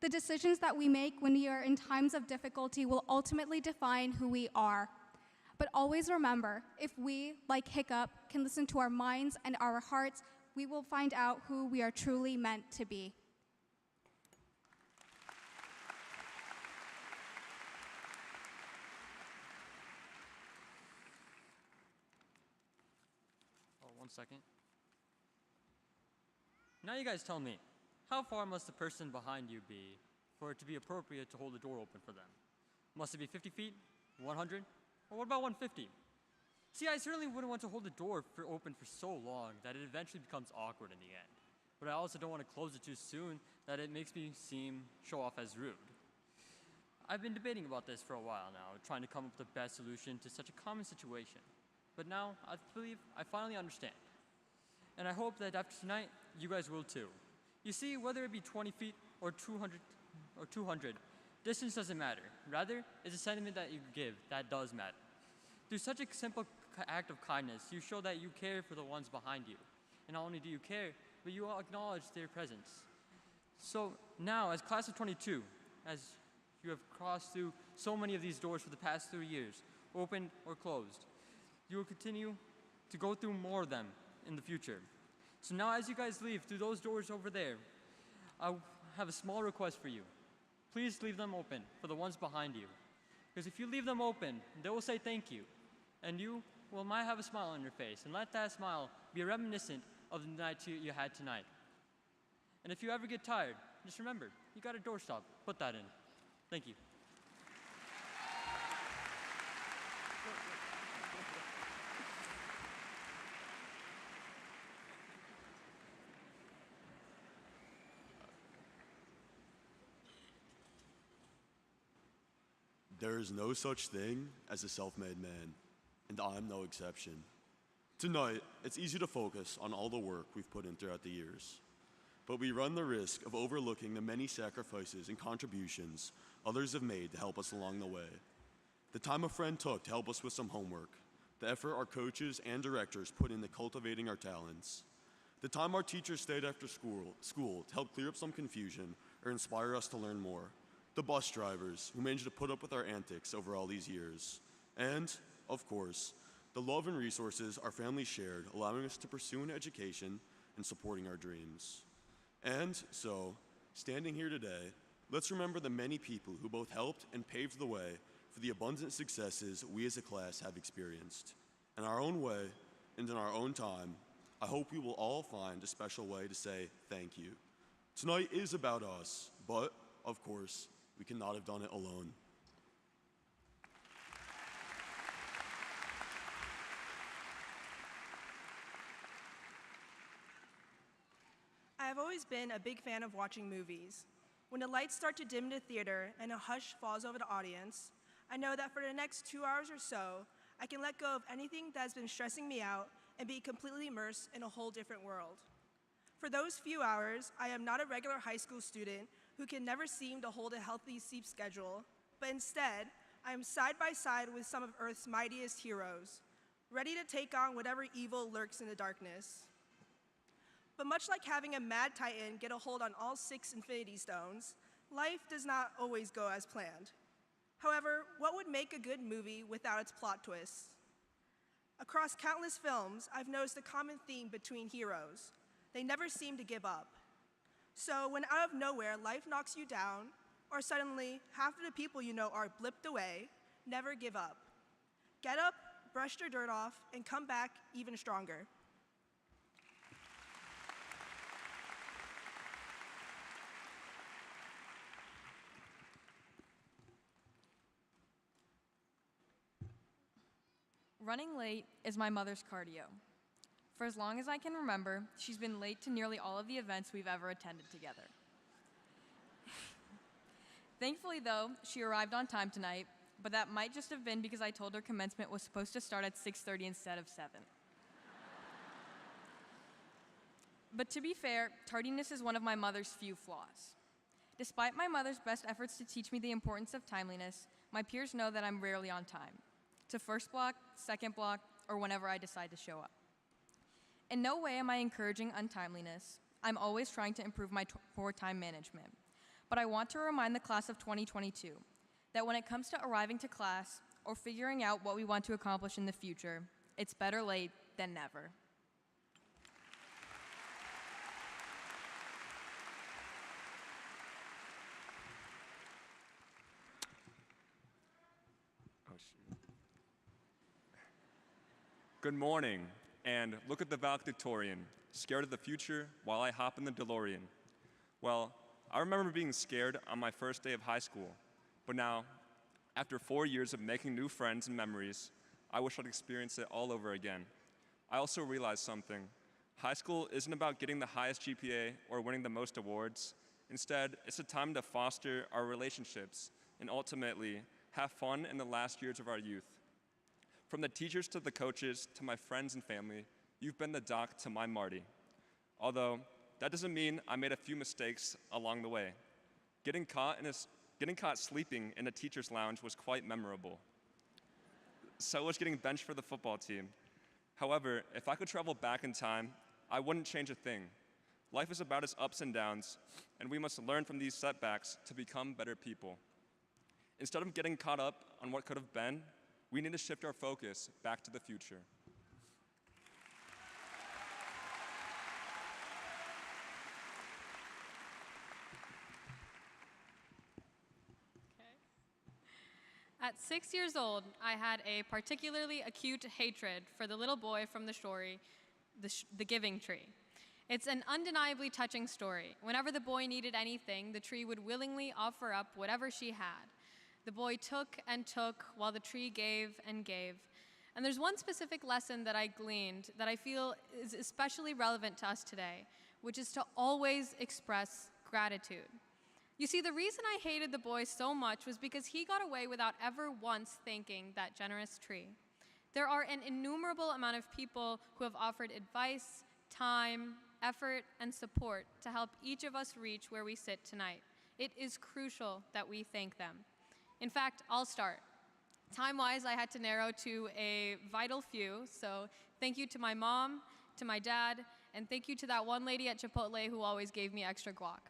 The decisions that we make when we are in times of difficulty will ultimately define who we are. But always remember, if we, like Hiccup, can listen to our minds and our hearts, we will find out who we are truly meant to be. One second. Now you guys tell me, how far must the person behind you be for it to be appropriate to hold the door open for them? Must it be 50 feet, 100, or what about 150? See, I certainly wouldn't want to hold the door open for so long that it eventually becomes awkward in the end. But I also don't want to close it too soon that it makes me show off as rude. I've been debating about this for a while now, trying to come up with the best solution to such a common situation. But now, I believe I finally understand. And I hope that after tonight, you guys will too. You see, whether it be 20 feet or 200, distance doesn't matter. Rather, it's a sentiment that you give that does matter. Through such a simple act of kindness, you show that you care for the ones behind you. And not only do you care, but you acknowledge their presence. So now, as class of 22, as you have crossed through so many of these doors for the past 3 years, open or closed, you will continue to go through more of them in the future. So now as you guys leave through those doors over there, I have a small request for you. Please leave them open for the ones behind you. Because if you leave them open, they will say thank you. And you might have a smile on your face. And let that smile be reminiscent of the night you had tonight. And if you ever get tired, just remember, you got a doorstop. Put that in. Thank you. There is no such thing as a self-made man, and I'm no exception. Tonight, it's easy to focus on all the work we've put in throughout the years, but we run the risk of overlooking the many sacrifices and contributions others have made to help us along the way. The time a friend took to help us with some homework, the effort our coaches and directors put into cultivating our talents, the time our teachers stayed after school to help clear up some confusion or inspire us to learn more, the bus drivers who managed to put up with our antics over all these years, and, of course, the love and resources our family shared, allowing us to pursue an education and supporting our dreams. And so, standing here today, let's remember the many people who both helped and paved the way for the abundant successes we as a class have experienced. In our own way and in our own time, I hope we will all find a special way to say thank you. Tonight is about us, but, of course, we could not have done it alone. I have always been a big fan of watching movies. When the lights start to dim in the theater and a hush falls over the audience, I know that for the next 2 hours or so, I can let go of anything that has been stressing me out and be completely immersed in a whole different world. For those few hours, I am not a regular high school student who can never seem to hold a healthy sleep schedule, but instead, I am side by side with some of Earth's mightiest heroes, ready to take on whatever evil lurks in the darkness. But much like having a mad titan get a hold on all 6 Infinity Stones, life does not always go as planned. However, what would make a good movie without its plot twists? Across countless films, I've noticed a common theme between heroes. They never seem to give up. So when out of nowhere life knocks you down, or suddenly half of the people you know are blipped away, never give up. Get up, brush the dirt off, and come back even stronger. Running late is my mother's cardio. For as long as I can remember, she's been late to nearly all of the events we've ever attended together. Thankfully, though, she arrived on time tonight, but that might just have been because I told her commencement was supposed to start at 6:30 instead of 7. But to be fair, tardiness is one of my mother's few flaws. Despite my mother's best efforts to teach me the importance of timeliness, my peers know that I'm rarely on time, to first block, second block, or whenever I decide to show up. In no way am I encouraging untimeliness. I'm always trying to improve my poor time management. But I want to remind the class of 2022 that when it comes to arriving to class or figuring out what we want to accomplish in the future, it's better late than never. Good morning, and look at the valedictorian, scared of the future while I hop in the DeLorean. Well, I remember being scared on my first day of high school, but now, after 4 years of making new friends and memories, I wish I'd experience it all over again. I also realized something. High school isn't about getting the highest GPA or winning the most awards. Instead, it's a time to foster our relationships and ultimately have fun in the last years of our youth. From the teachers to the coaches to my friends and family, you've been the Doc to my Marty. Although, that doesn't mean I made a few mistakes along the way. Getting caught sleeping in a teacher's lounge was quite memorable. So was getting benched for the football team. However, if I could travel back in time, I wouldn't change a thing. Life is about its ups and downs, and we must learn from these setbacks to become better people. Instead of getting caught up on what could have been, we need to shift our focus back to the future. At 6 years old, I had a particularly acute hatred for the little boy from the story, The Giving Tree. It's an undeniably touching story. Whenever the boy needed anything, the tree would willingly offer up whatever she had. The boy took and took while the tree gave and gave. And there's one specific lesson that I gleaned that I feel is especially relevant to us today, which is to always express gratitude. You see, the reason I hated the boy so much was because he got away without ever once thanking that generous tree. There are an innumerable amount of people who have offered advice, time, effort, and support to help each of us reach where we sit tonight. It is crucial that we thank them. In fact, I'll start. Time-wise, I had to narrow to a vital few, so thank you to my mom, to my dad, and thank you to that one lady at Chipotle who always gave me extra guac.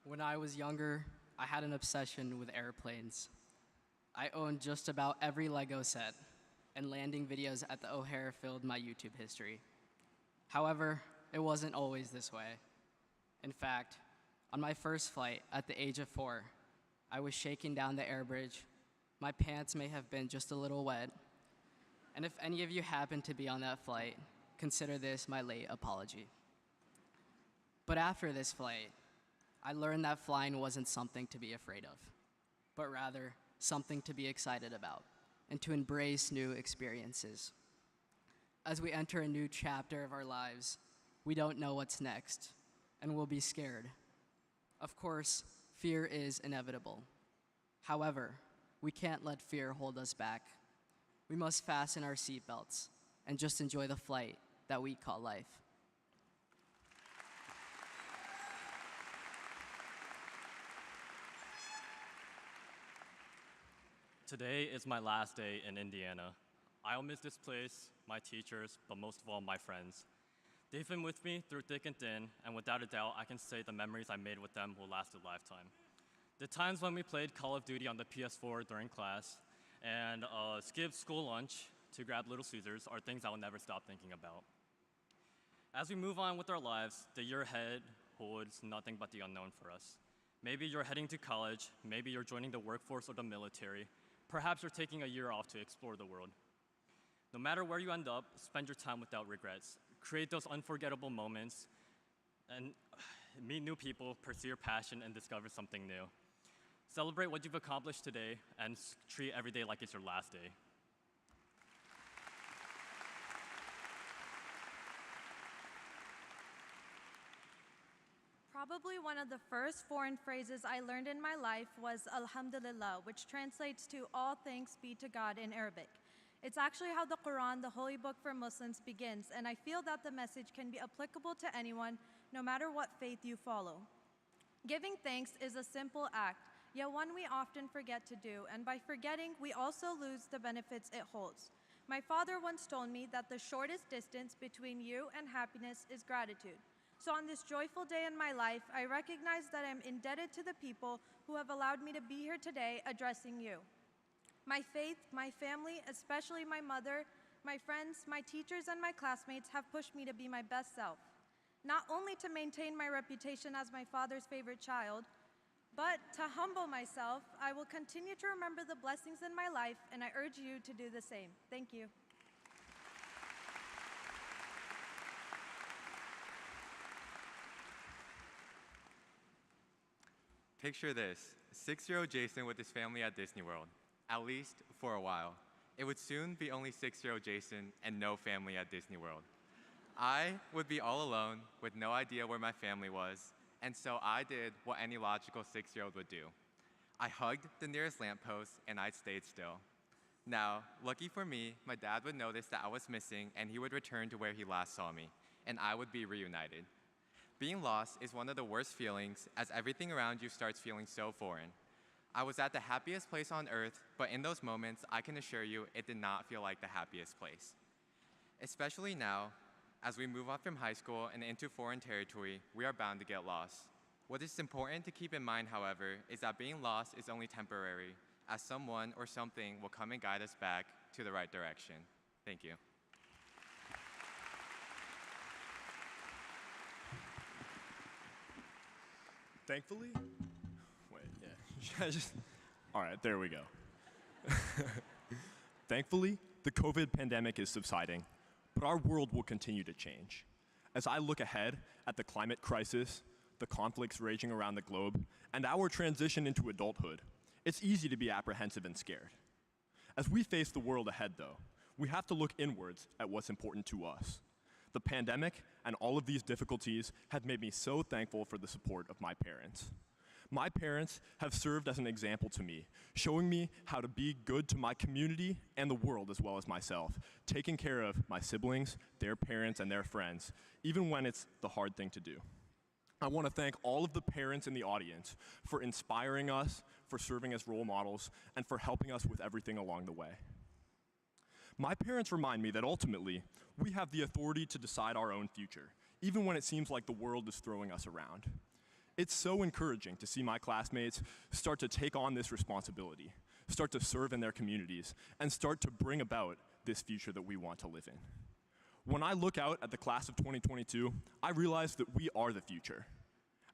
When I was younger, I had an obsession with airplanes. I owned just about every Lego set, and landing videos at the O'Hare filled my YouTube history. However, it wasn't always this way. In fact, on my first flight at the age of 4, I was shaking down the air bridge. My pants may have been just a little wet. And if any of you happen to be on that flight, consider this my late apology. But after this flight, I learned that flying wasn't something to be afraid of, but rather something to be excited about and to embrace new experiences. As we enter a new chapter of our lives, we don't know what's next, and we'll be scared. Of course, fear is inevitable. However, we can't let fear hold us back. We must fasten our seatbelts and just enjoy the flight that we call life. Today is my last day in Indiana. I'll miss this place, my teachers, but most of all, my friends. They've been with me through thick and thin, and without a doubt, I can say the memories I made with them will last a lifetime. The times when we played Call of Duty on the PS4 during class and skipped school lunch to grab Little Caesars are things I will never stop thinking about. As we move on with our lives, the year ahead holds nothing but the unknown for us. Maybe you're heading to college, maybe you're joining the workforce or the military, perhaps you're taking a year off to explore the world. No matter where you end up, spend your time without regrets. Create those unforgettable moments and meet new people, pursue your passion, and discover something new. Celebrate what you've accomplished today and treat every day like it's your last day. Probably one of the first foreign phrases I learned in my life was Alhamdulillah, which translates to all thanks be to God in Arabic. It's actually how the Quran, the holy book for Muslims, begins, and I feel that the message can be applicable to anyone, no matter what faith you follow. Giving thanks is a simple act, yet one we often forget to do, and by forgetting, we also lose the benefits it holds. My father once told me that the shortest distance between you and happiness is gratitude. So on this joyful day in my life, I recognize that I'm indebted to the people who have allowed me to be here today addressing you. My faith, my family, especially my mother, my friends, my teachers, and my classmates have pushed me to be my best self. Not only to maintain my reputation as my father's favorite child, but to humble myself, I will continue to remember the blessings in my life, and I urge you to do the same. Thank you. Picture this, 6-year-old Jason with his family at Disney World, at least for a while. It would soon be only 6-year-old Jason and no family at Disney World. I would be all alone with no idea where my family was, and so I did what any logical 6-year-old would do. I hugged the nearest lamppost and I stayed still. Now, lucky for me, my dad would notice that I was missing and he would return to where he last saw me, and I would be reunited. Being lost is one of the worst feelings, as everything around you starts feeling so foreign. I was at the happiest place on earth, but in those moments, I can assure you it did not feel like the happiest place. Especially now, as we move on from high school and into foreign territory, we are bound to get lost. What is important to keep in mind, however, is that being lost is only temporary, as someone or something will come and guide us back to the right direction. Thank you. Thankfully, all right, there we go. Thankfully, the COVID pandemic is subsiding, but our world will continue to change. As I look ahead at the climate crisis, the conflicts raging around the globe, and our transition into adulthood, it's easy to be apprehensive and scared. As we face the world ahead, though, we have to look inwards at what's important to us. The pandemic and all of these difficulties have made me so thankful for the support of my parents. My parents have served as an example to me, showing me how to be good to my community and the world as well as myself, taking care of my siblings, their parents, and their friends, even when it's the hard thing to do. I want to thank all of the parents in the audience for inspiring us, for serving as role models, and for helping us with everything along the way. My parents remind me that ultimately, we have the authority to decide our own future, even when it seems like the world is throwing us around. It's so encouraging to see my classmates start to take on this responsibility, start to serve in their communities, and start to bring about this future that we want to live in. When I look out at the class of 2022, I realize that we are the future,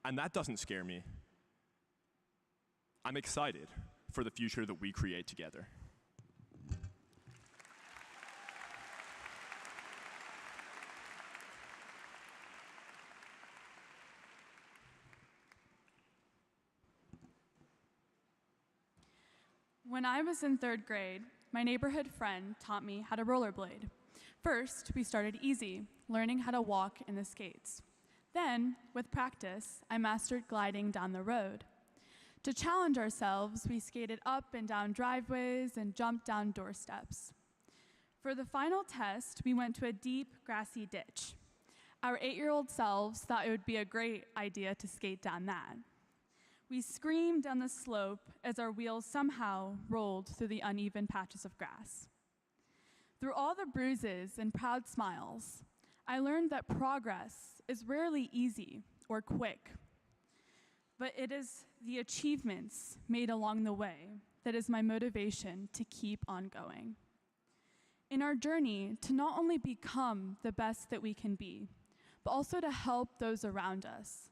and that doesn't scare me. I'm excited for the future that we create together. When I was in 3rd grade, my neighborhood friend taught me how to rollerblade. First, we started easy, learning how to walk in the skates. Then, with practice, I mastered gliding down the road. To challenge ourselves, we skated up and down driveways and jumped down doorsteps. For the final test, we went to a deep, grassy ditch. Our 8-year-old selves thought it would be a great idea to skate down that. We screamed down the slope as our wheels somehow rolled through the uneven patches of grass. Through all the bruises and proud smiles, I learned that progress is rarely easy or quick, but it is the achievements made along the way that is my motivation to keep on going. In our journey to not only become the best that we can be, but also to help those around us.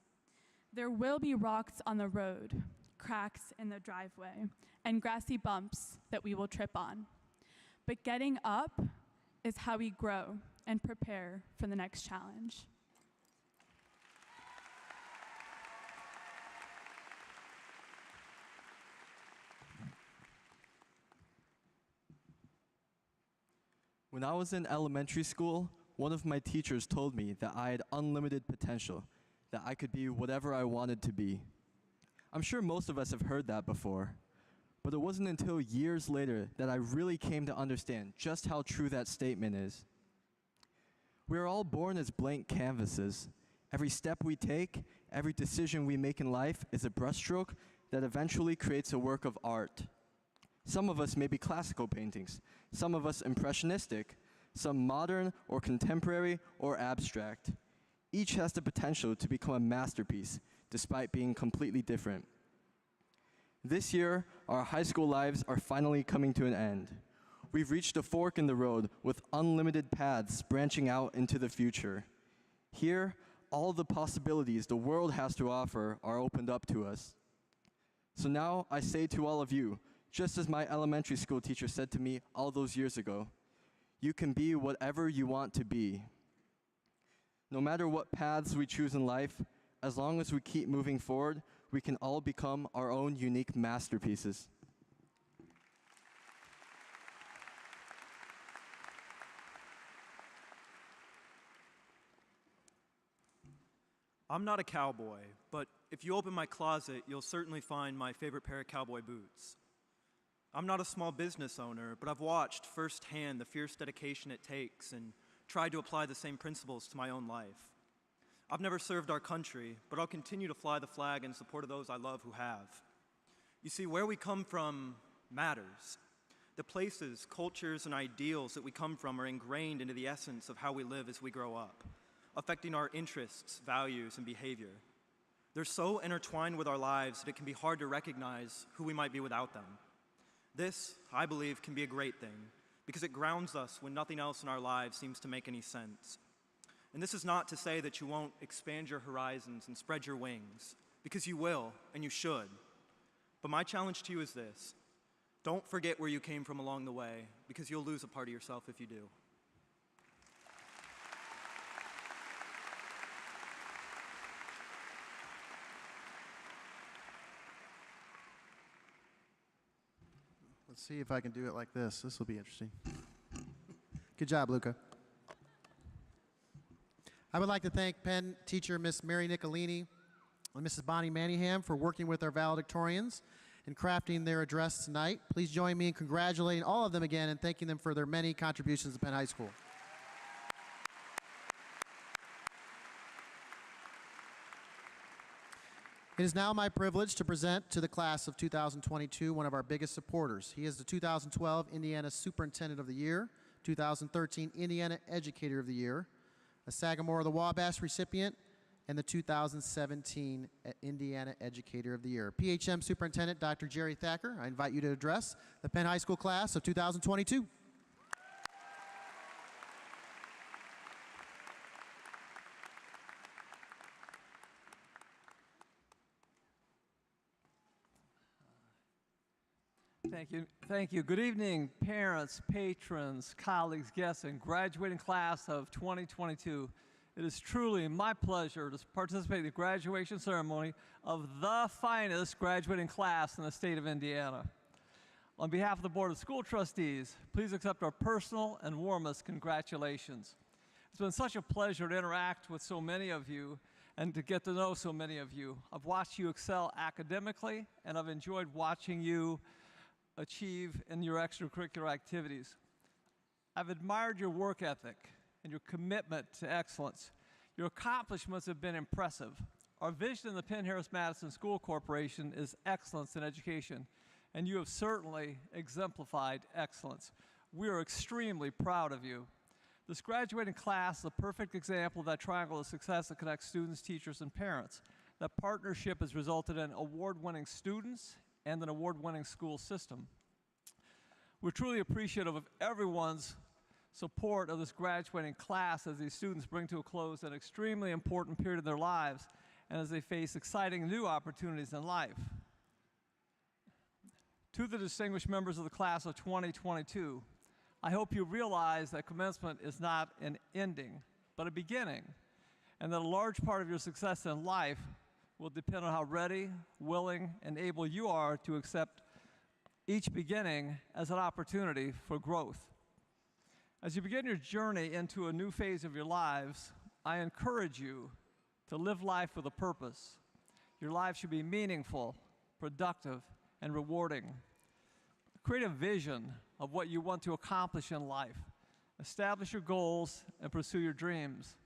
There will be rocks on the road, cracks in the driveway, and grassy bumps that we will trip on. But getting up is how we grow and prepare for the next challenge. When I was in elementary school, one of my teachers told me that I had unlimited potential, that I could be whatever I wanted to be. I'm sure most of us have heard that before, but it wasn't until years later that I really came to understand just how true that statement is. We are all born as blank canvases. Every step we take, every decision we make in life is a brushstroke that eventually creates a work of art. Some of us may be classical paintings, some of us impressionistic, some modern or contemporary or abstract. Each has the potential to become a masterpiece, despite being completely different. This year, our high school lives are finally coming to an end. We've reached a fork in the road with unlimited paths branching out into the future. Here, all the possibilities the world has to offer are opened up to us. So now I say to all of you, just as my elementary school teacher said to me all those years ago, you can be whatever you want to be. No matter what paths we choose in life, as long as we keep moving forward, we can all become our own unique masterpieces. I'm not a cowboy, but if you open my closet, you'll certainly find my favorite pair of cowboy boots. I'm not a small business owner, but I've watched firsthand the fierce dedication it takes and tried to apply the same principles to my own life. I've never served our country, but I'll continue to fly the flag in support of those I love who have. You see, where we come from matters. The places, cultures, and ideals that we come from are ingrained into the essence of how we live as we grow up, affecting our interests, values, and behavior. They're so intertwined with our lives that it can be hard to recognize who we might be without them. This, I believe, can be a great thing because it grounds us when nothing else in our lives seems to make any sense. And this is not to say that you won't expand your horizons and spread your wings, because you will and you should. But my challenge to you is this: don't forget where you came from along the way, because you'll lose a part of yourself if you do. Let's see if I can do it like this. This will be interesting. Good job, Luca. I would like to thank Penn teacher Miss Mary Nicolini and Mrs. Bonnie Manningham for working with our valedictorians and crafting their address tonight. Please join me in congratulating all of them again and thanking them for their many contributions to Penn High School. It is now my privilege to present to the class of 2022 one of our biggest supporters. He is the 2012 Indiana Superintendent of the Year, 2013 Indiana Educator of the Year, a Sagamore of the Wabash recipient, and the 2017 Indiana Educator of the Year. PHM Superintendent Dr. Jerry Thacker, I invite you to address the Penn High School class of 2022. Thank you. Good evening, parents, patrons, colleagues, guests, and graduating class of 2022. It is truly my pleasure to participate in the graduation ceremony of the finest graduating class in the state of Indiana. On behalf of the Board of School Trustees, please accept our personal and warmest congratulations. It's been such a pleasure to interact with so many of you and to get to know so many of you. I've watched you excel academically, and I've enjoyed watching you achieve in your extracurricular activities. I've admired your work ethic and your commitment to excellence. Your accomplishments have been impressive. Our vision in the Penn-Harris-Madison School Corporation is excellence in education, and you have certainly exemplified excellence. We are extremely proud of you. This graduating class is a perfect example of that triangle of success that connects students, teachers, and parents. That partnership has resulted in award-winning students and an award-winning school system. We're truly appreciative of everyone's support of this graduating class as these students bring to a close an extremely important period of their lives and as they face exciting new opportunities in life. To the distinguished members of the class of 2022, I hope you realize that commencement is not an ending, but a beginning, and that a large part of your success in life will depend on how ready, willing, and able you are to accept each beginning as an opportunity for growth. As you begin your journey into a new phase of your lives, I encourage you to live life with a purpose. Your life should be meaningful, productive, and rewarding. Create a vision of what you want to accomplish in life. Establish your goals and pursue your dreams.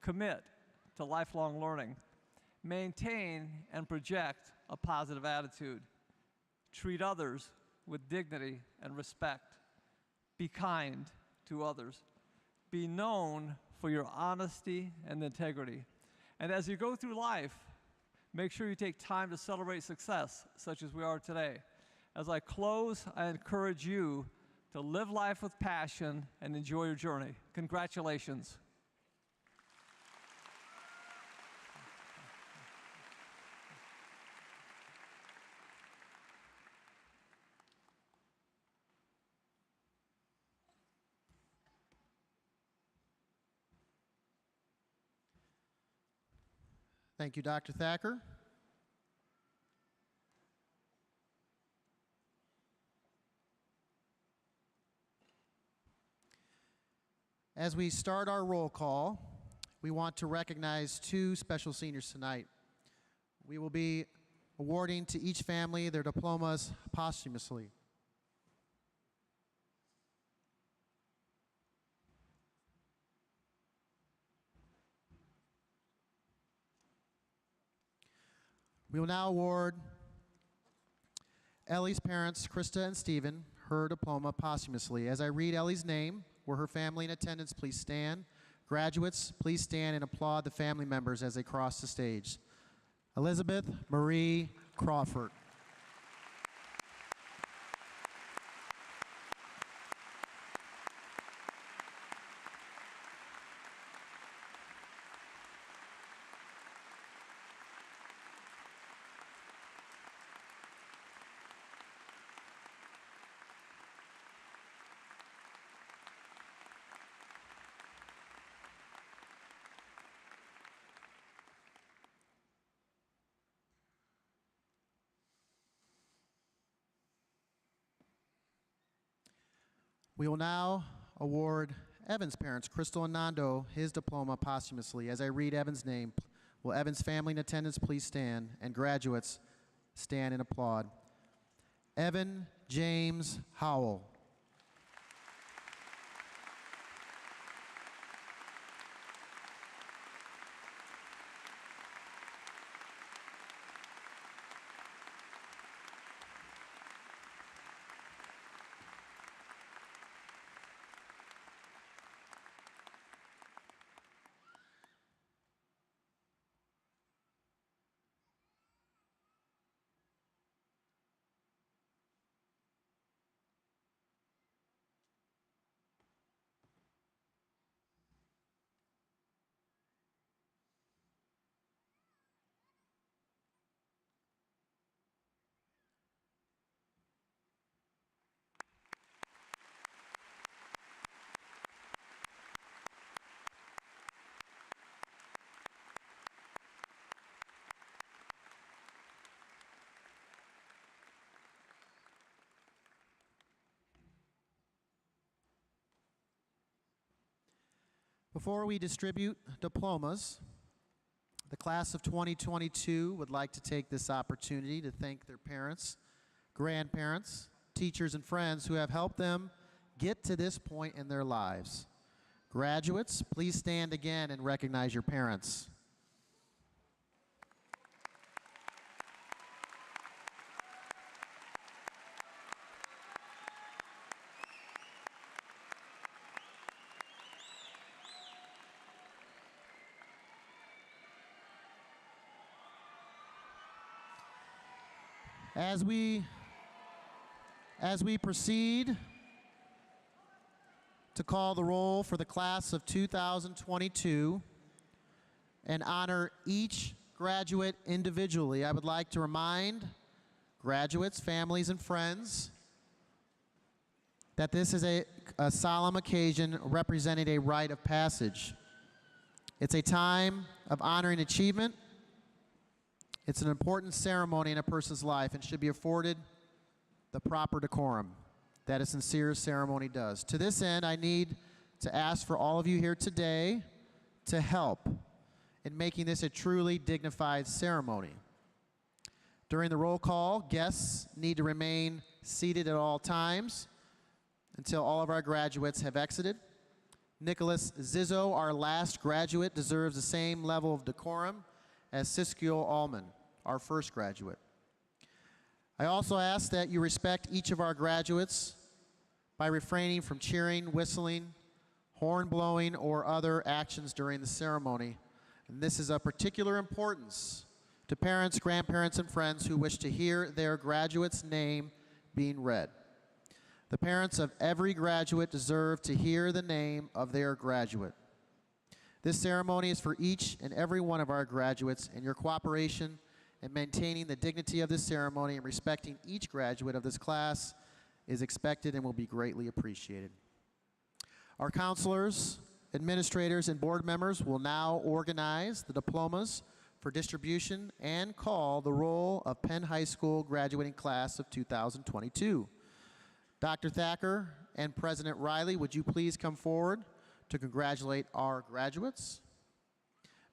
Commit to lifelong learning. Maintain and project a positive attitude. Treat others with dignity and respect. Be kind to others. Be known for your honesty and integrity. And as you go through life, make sure you take time to celebrate success, such as we are today. As I close, I encourage you to live life with passion and enjoy your journey. Congratulations. Thank you, Dr. Thacker. As we start our roll call, we want to recognize two special seniors tonight. We will be awarding to each family their diplomas posthumously. We will now award Ellie's parents, Krista and Stephen, her diploma posthumously. As I read Ellie's name, were her family in attendance, please stand. Graduates, please stand and applaud the family members as they cross the stage. Elizabeth Marie Crawford. We will now award Evan's parents, Crystal and Nando, his diploma posthumously. As I read Evan's name, will Evan's family in attendance please stand, and graduates stand and applaud. Evan James Howell. Before we distribute diplomas, the class of 2022 would like to take this opportunity to thank their parents, grandparents, teachers, and friends who have helped them get to this point in their lives. Graduates, please stand again and recognize your parents. As we proceed to call the roll for the class of 2022 and honor each graduate individually, I would like to remind graduates, families, and friends that this is a solemn occasion representing a rite of passage. It's a time of honoring achievement. It's an important ceremony in a person's life and should be afforded the proper decorum that a sincere ceremony does. To this end, I need to ask for all of you here today to help in making this a truly dignified ceremony. During the roll call, guests need to remain seated at all times until all of our graduates have exited. Nicholas Zizzo, our last graduate, deserves the same level of decorum as Siskiyou Allman, our first graduate. I also ask that you respect each of our graduates by refraining from cheering, whistling, horn blowing, or other actions during the ceremony. And this is of particular importance to parents, grandparents, and friends who wish to hear their graduate's name being read. The parents of every graduate deserve to hear the name of their graduate. This ceremony is for each and every one of our graduates, and your cooperation in maintaining the dignity of this ceremony and respecting each graduate of this class is expected and will be greatly appreciated. Our counselors, administrators, and board members will now organize the diplomas for distribution and call the roll of Penn High School graduating class of 2022. Dr. Thacker and President Riley, would you please come forward to congratulate our graduates?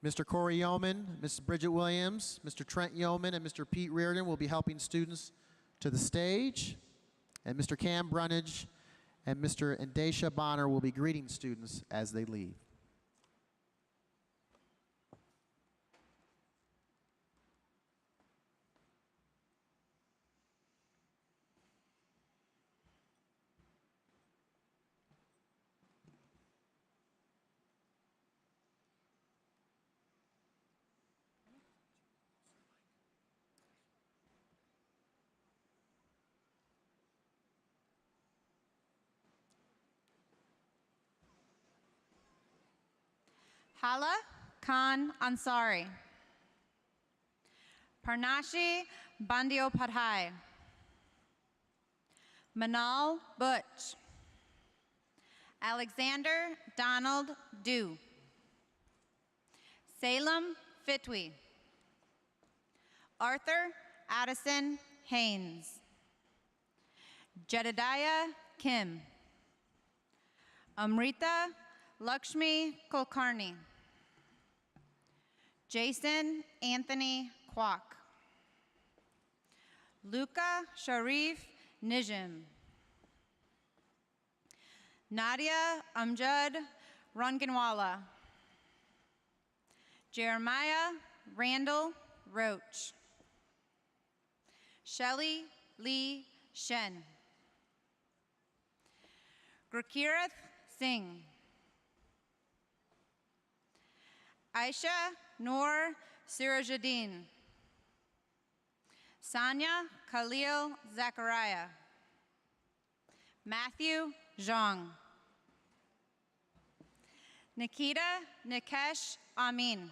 Mr. Corey Yeoman, Ms. Bridget Williams, Mr. Trent Yeoman, and Mr. Pete Reardon will be helping students to the stage, and Mr. Cam Brunage and Mr. Indesha Bonner will be greeting students as they leave. Hala Khan Ansari. Parnashi Bandiopadhyay. Manal Butch. Alexander Donald Dew. Salem Fitwi. Arthur Addison Haynes. Jedediah Kim. Amrita Lakshmi Kulkarni. Jason Anthony Kwok. Luca Sharif Nijim. Nadia Amjad Ranganwala. Jeremiah Randall Roach. Shelley Lee Shen. Gurkirath Singh. Aisha Noor Sirajuddin. Sanya Khalil Zachariah. Matthew Zhang. Nikita Nikesh Amin.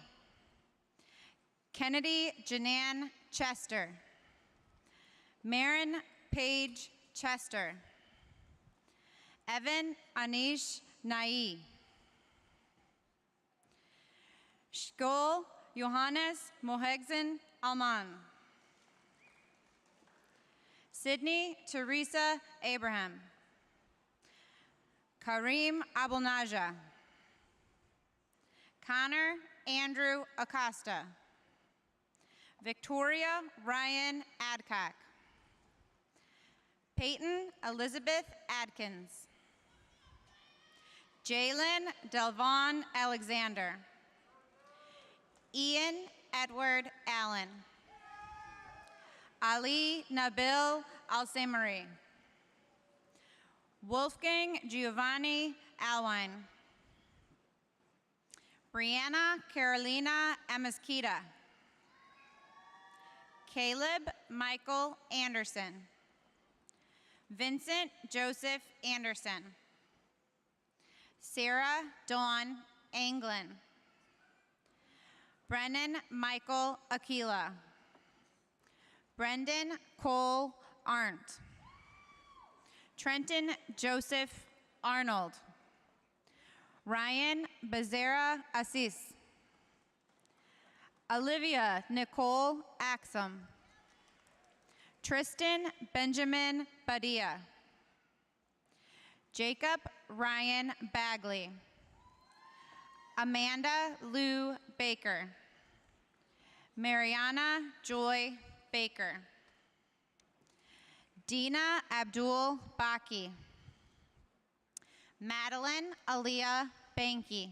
Kennedy Janan Chester. Marin Paige Chester. Evan Anish Nai. Shkol Johannes Mohegzen Alman. Sydney Teresa Abraham. Kareem Abulnaja. Connor Andrew Acosta. Victoria Ryan Adcock. Peyton Elizabeth Adkins. Jalen Delvon Alexander. Ian Edward Allen. Ali Nabil Alsamari. Wolfgang Giovanni Alwine. Brianna Carolina Amaskita. Caleb Michael Anderson. Vincent Joseph Anderson. Sarah Dawn Anglin. Brennan Michael Aquila. Brendan Cole Arndt. Trenton Joseph Arnold. Ryan Becerra Assis. Olivia Nicole Axum. Tristan Benjamin Badia. Jacob Ryan Bagley. Amanda Lou Baker. Mariana Joy Baker. Dina Abdul Baki. Madeline Aaliyah Banky.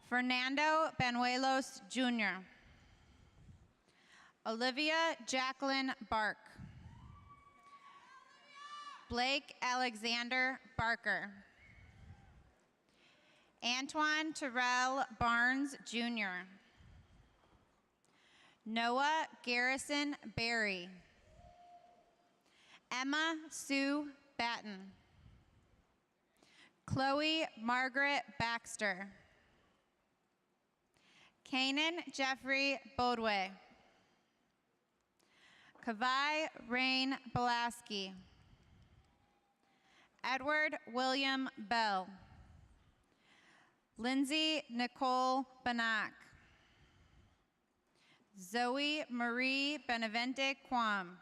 Fernando Banuelos Jr. Olivia Jacqueline Bark. Blake Alexander Barker. Antoine Terrell Barnes Jr. Noah Garrison Berry. Emma Sue Batten. Chloe Margaret Baxter. Kanan Jeffrey Bodway. Kavai Rain Belaski. Edward William Bell. Lindsay Nicole Banak. Zoe Marie Benavente Quam.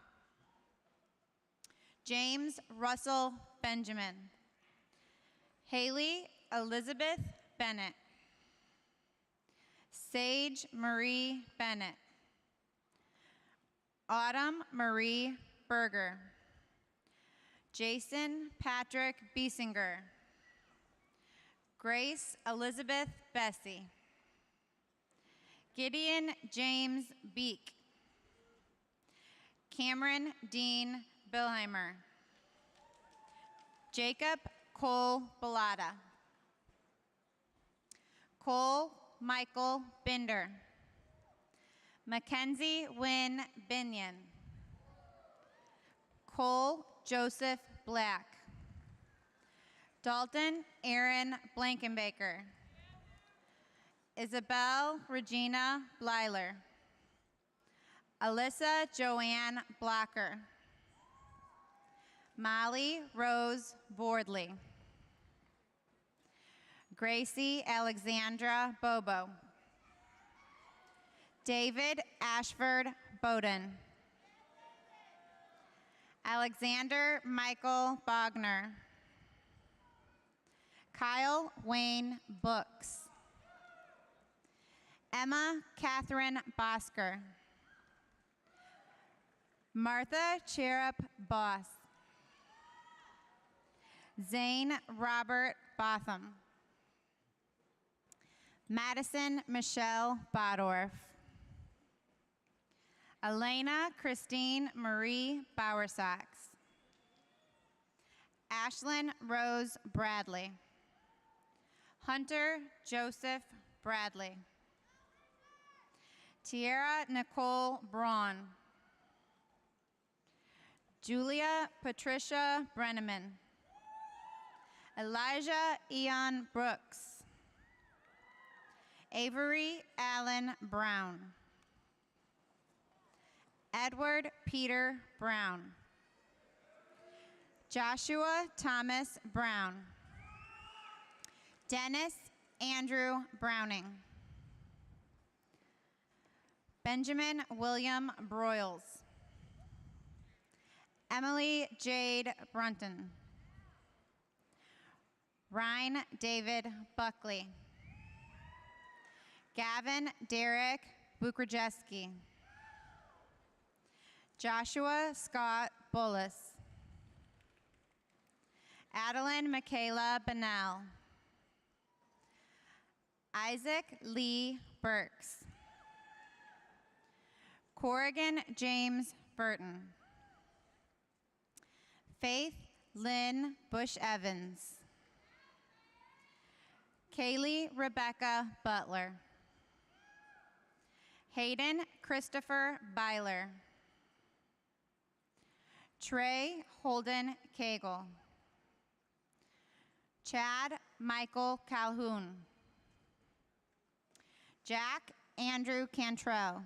James Russell Benjamin. Haley Elizabeth Bennett. Sage Marie Bennett. Autumn Marie Berger. Jason Patrick Biesinger. Grace Elizabeth Bessie. Gideon James Beek. Cameron Dean Bilheimer. Jacob Cole Bellotta. Cole Michael Binder. Mackenzie Wynn Binion. Cole Joseph Black. Dalton Aaron Blankenbaker. Isabel Regina Blyler. Alyssa Joanne Blocker. Molly Rose Bordley. Gracie Alexandra Bobo. David Ashford Bowden. Alexander Michael Bogner. Kyle Wayne Books. Emma Catherine Bosker. Martha Cherub Boss. Zane Robert Botham. Madison Michelle Bodorf. Elena Christine Marie Bowersacks. Ashlyn Rose Bradley. Hunter Joseph Bradley. Tierra Nicole Braun. Julia Patricia Brenneman. Elijah Ian Brooks. Avery Allen Brown. Edward Peter Brown. Joshua Thomas Brown. Dennis Andrew Browning. Benjamin William Broyles. Emily Jade Brunton. Ryan David Buckley. Gavin Derek Bukrajeski. Joshua Scott Bullis. Adeline Michaela Bennell. Isaac Lee Burks. Corrigan James Burton. Faith Lynn Bush Evans. Kaylee Rebecca Butler. Hayden Christopher Byler. Trey Holden Cagle. Chad Michael Calhoun. Jack Andrew Cantrell.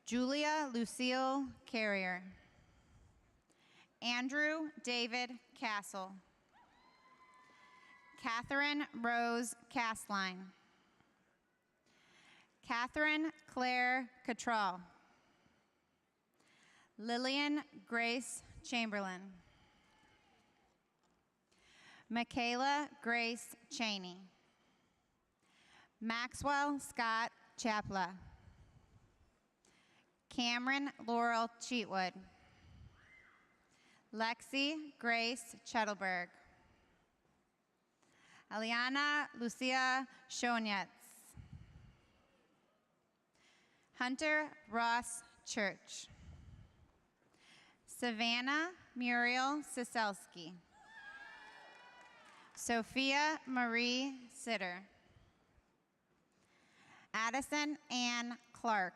Julia Lucille Carrier. Andrew David Castle. Catherine Rose Castline. Catherine Claire Cottrell. Lillian Grace Chamberlain. Michaela Grace Cheney. Maxwell Scott Chapla. Cameron Laurel Cheatwood. Lexi Grace Chettleberg. Eliana Lucia Shonetz. Hunter Ross Church. Savannah Muriel Siselski. Sophia Marie Sitter. Addison Ann Clark.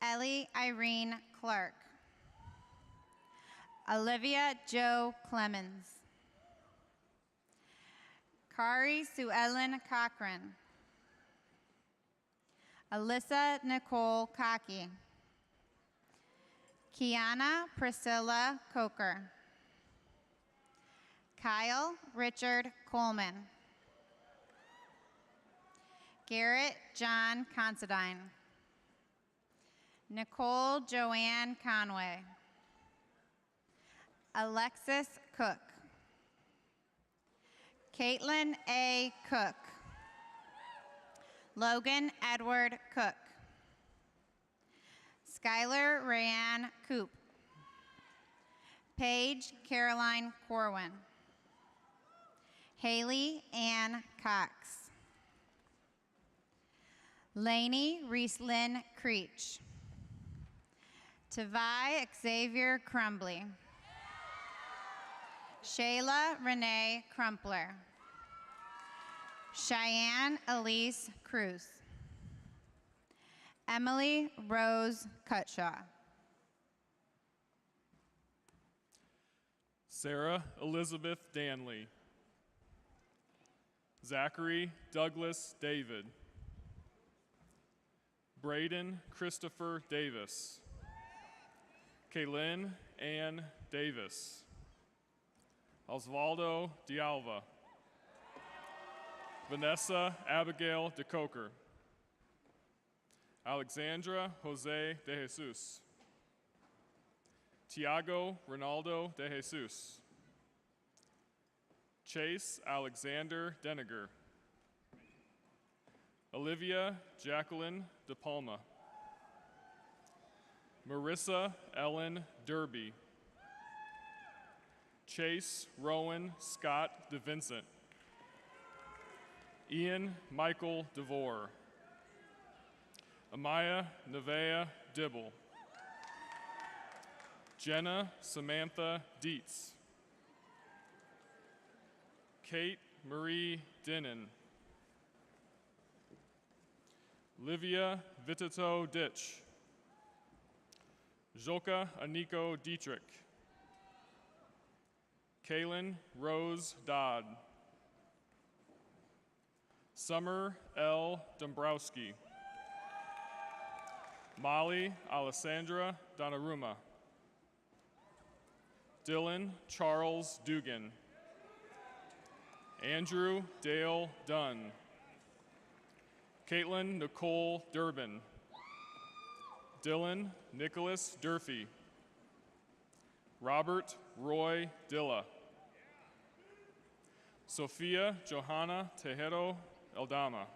Ellie Irene Clark. Olivia Jo Clemens. Kari Sue Ellen Cochran. Alyssa Nicole Cocky. Kiana Priscilla Coker. Kyle Richard Coleman. Garrett John Considine. Nicole Joanne Conway. Alexis Cook. Caitlin A. Cook. Logan Edward Cook. Skylar Rayanne Coop. Paige Caroline Corwin. Haley Ann Cox. Lainey Reeslyn Creech. Tavai Xavier Crumbly. Shayla Renee Crumpler. Cheyenne Elise Cruz. Emily Rose Cutshaw. Sarah Elizabeth Danley. Zachary Douglas David. Braden Christopher Davis. Kaylin Ann Davis. Osvaldo Dialva. Vanessa Abigail DeCoker. Alexandra Jose de Jesus. Tiago Ronaldo de Jesus. Chase Alexander Deniger. Olivia Jacqueline De Palma. Marissa Ellen Derby. Chase Rowan Scott DeVincent. Ian Michael DeVore. Amaya Nevea Dibble. Jenna Samantha Dietz. Kate Marie Denon. Livia Vitito Ditch. Joka Aniko Dietrich. Kaylin Rose Dodd. Summer L. Dombrowski. Molly Alessandra Donnarumma. Dylan Charles Dugan. Andrew Dale Dunn. Caitlin Nicole Durbin. Dylan Nicholas Durfee. Robert Roy Dilla. Sophia Johanna Tejero Eldama.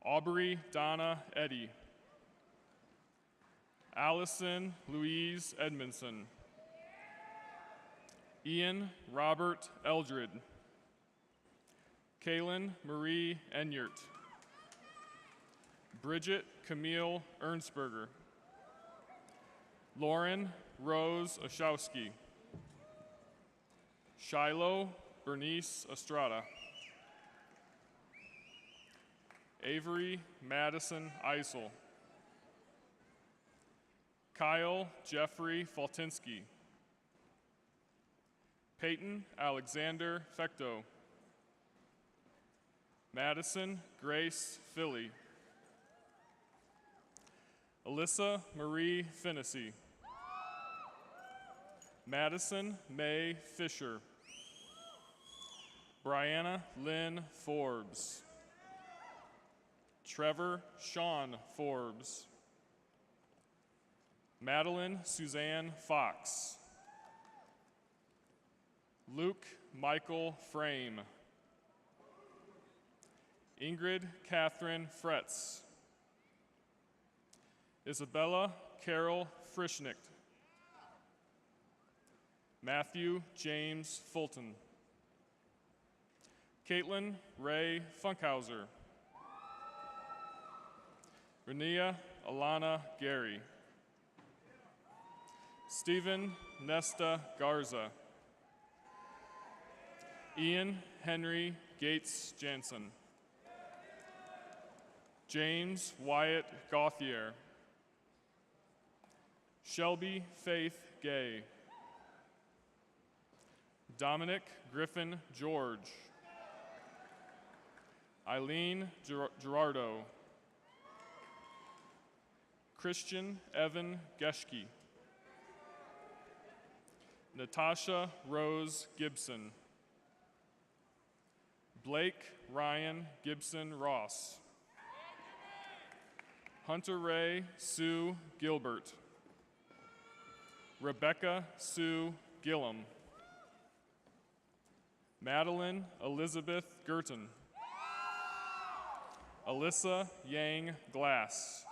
Aubrey Donna Eddy. Allison Louise Edmondson. Ian Robert Eldred. Kaylin Marie Enyert. Bridget Camille Ernstberger. Lauren Rose Oshowski. Shiloh Bernice Estrada. Avery Madison Eisel. Kyle Jeffrey Faltinsky. Peyton Alexander Fecto. Madison Grace Philly. Alyssa Marie Finnessy. Madison May Fisher. Brianna Lynn Forbes. Trevor Sean Forbes. Madeline Suzanne Fox. Luke Michael Frame. Ingrid Catherine Fretz. Isabella Carol Frischnicht. Matthew James Fulton. Caitlin Ray Funkhauser. Renea Alana Gary. Stephen Nesta Garza. Ian Henry Gates Jansen. James Wyatt Gauthier. Shelby Faith Gay. Dominic Griffin George. Eileen Gerardo. Christian Evan Geschke. Natasha Rose Gibson. Blake Ryan Gibson Ross. Hunter Ray Sue Gilbert. Rebecca Sue Gillum. Madeline Elizabeth Girton. Alyssa Yang Glass.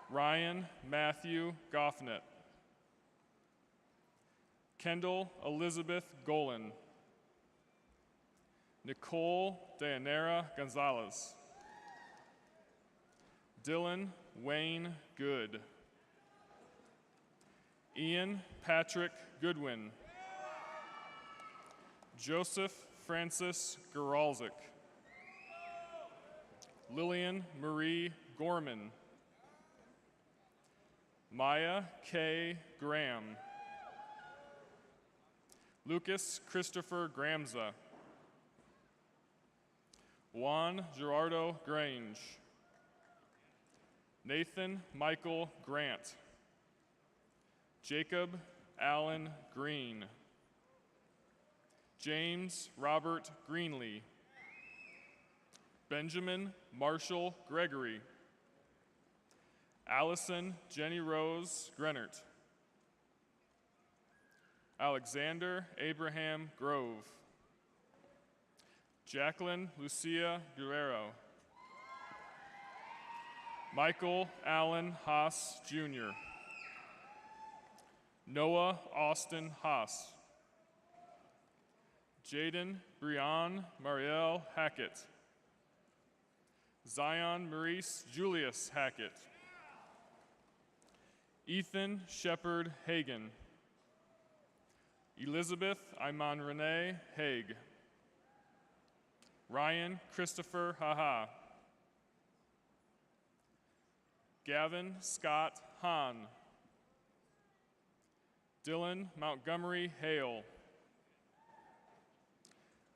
Ryan Matthew Goffnet. Kendall Elizabeth Golan. Nicole Dayanara Gonzalez. Dylan Wayne Good. Ian Patrick Goodwin. Joseph Francis Geralzik. Lillian Marie Gorman. Maya K. Graham. Lucas Christopher Gramza. Juan Gerardo Grange. Nathan Michael Grant. Jacob Allen Green. James Robert Greenlee. Benjamin Marshall Gregory. Allison Jenny Rose Grenert. Alexander Abraham Grove. Jacqueline Lucia Guerrero. Michael Allen Haas Jr. Noah Austin Haas. Jaden Brian Marielle Hackett. Zion Maurice Julius Hackett. Ethan Shepard Hagan. Elizabeth Iman Renee Haig. Ryan Christopher Haha. Gavin Scott Hahn. Dylan Montgomery Hale.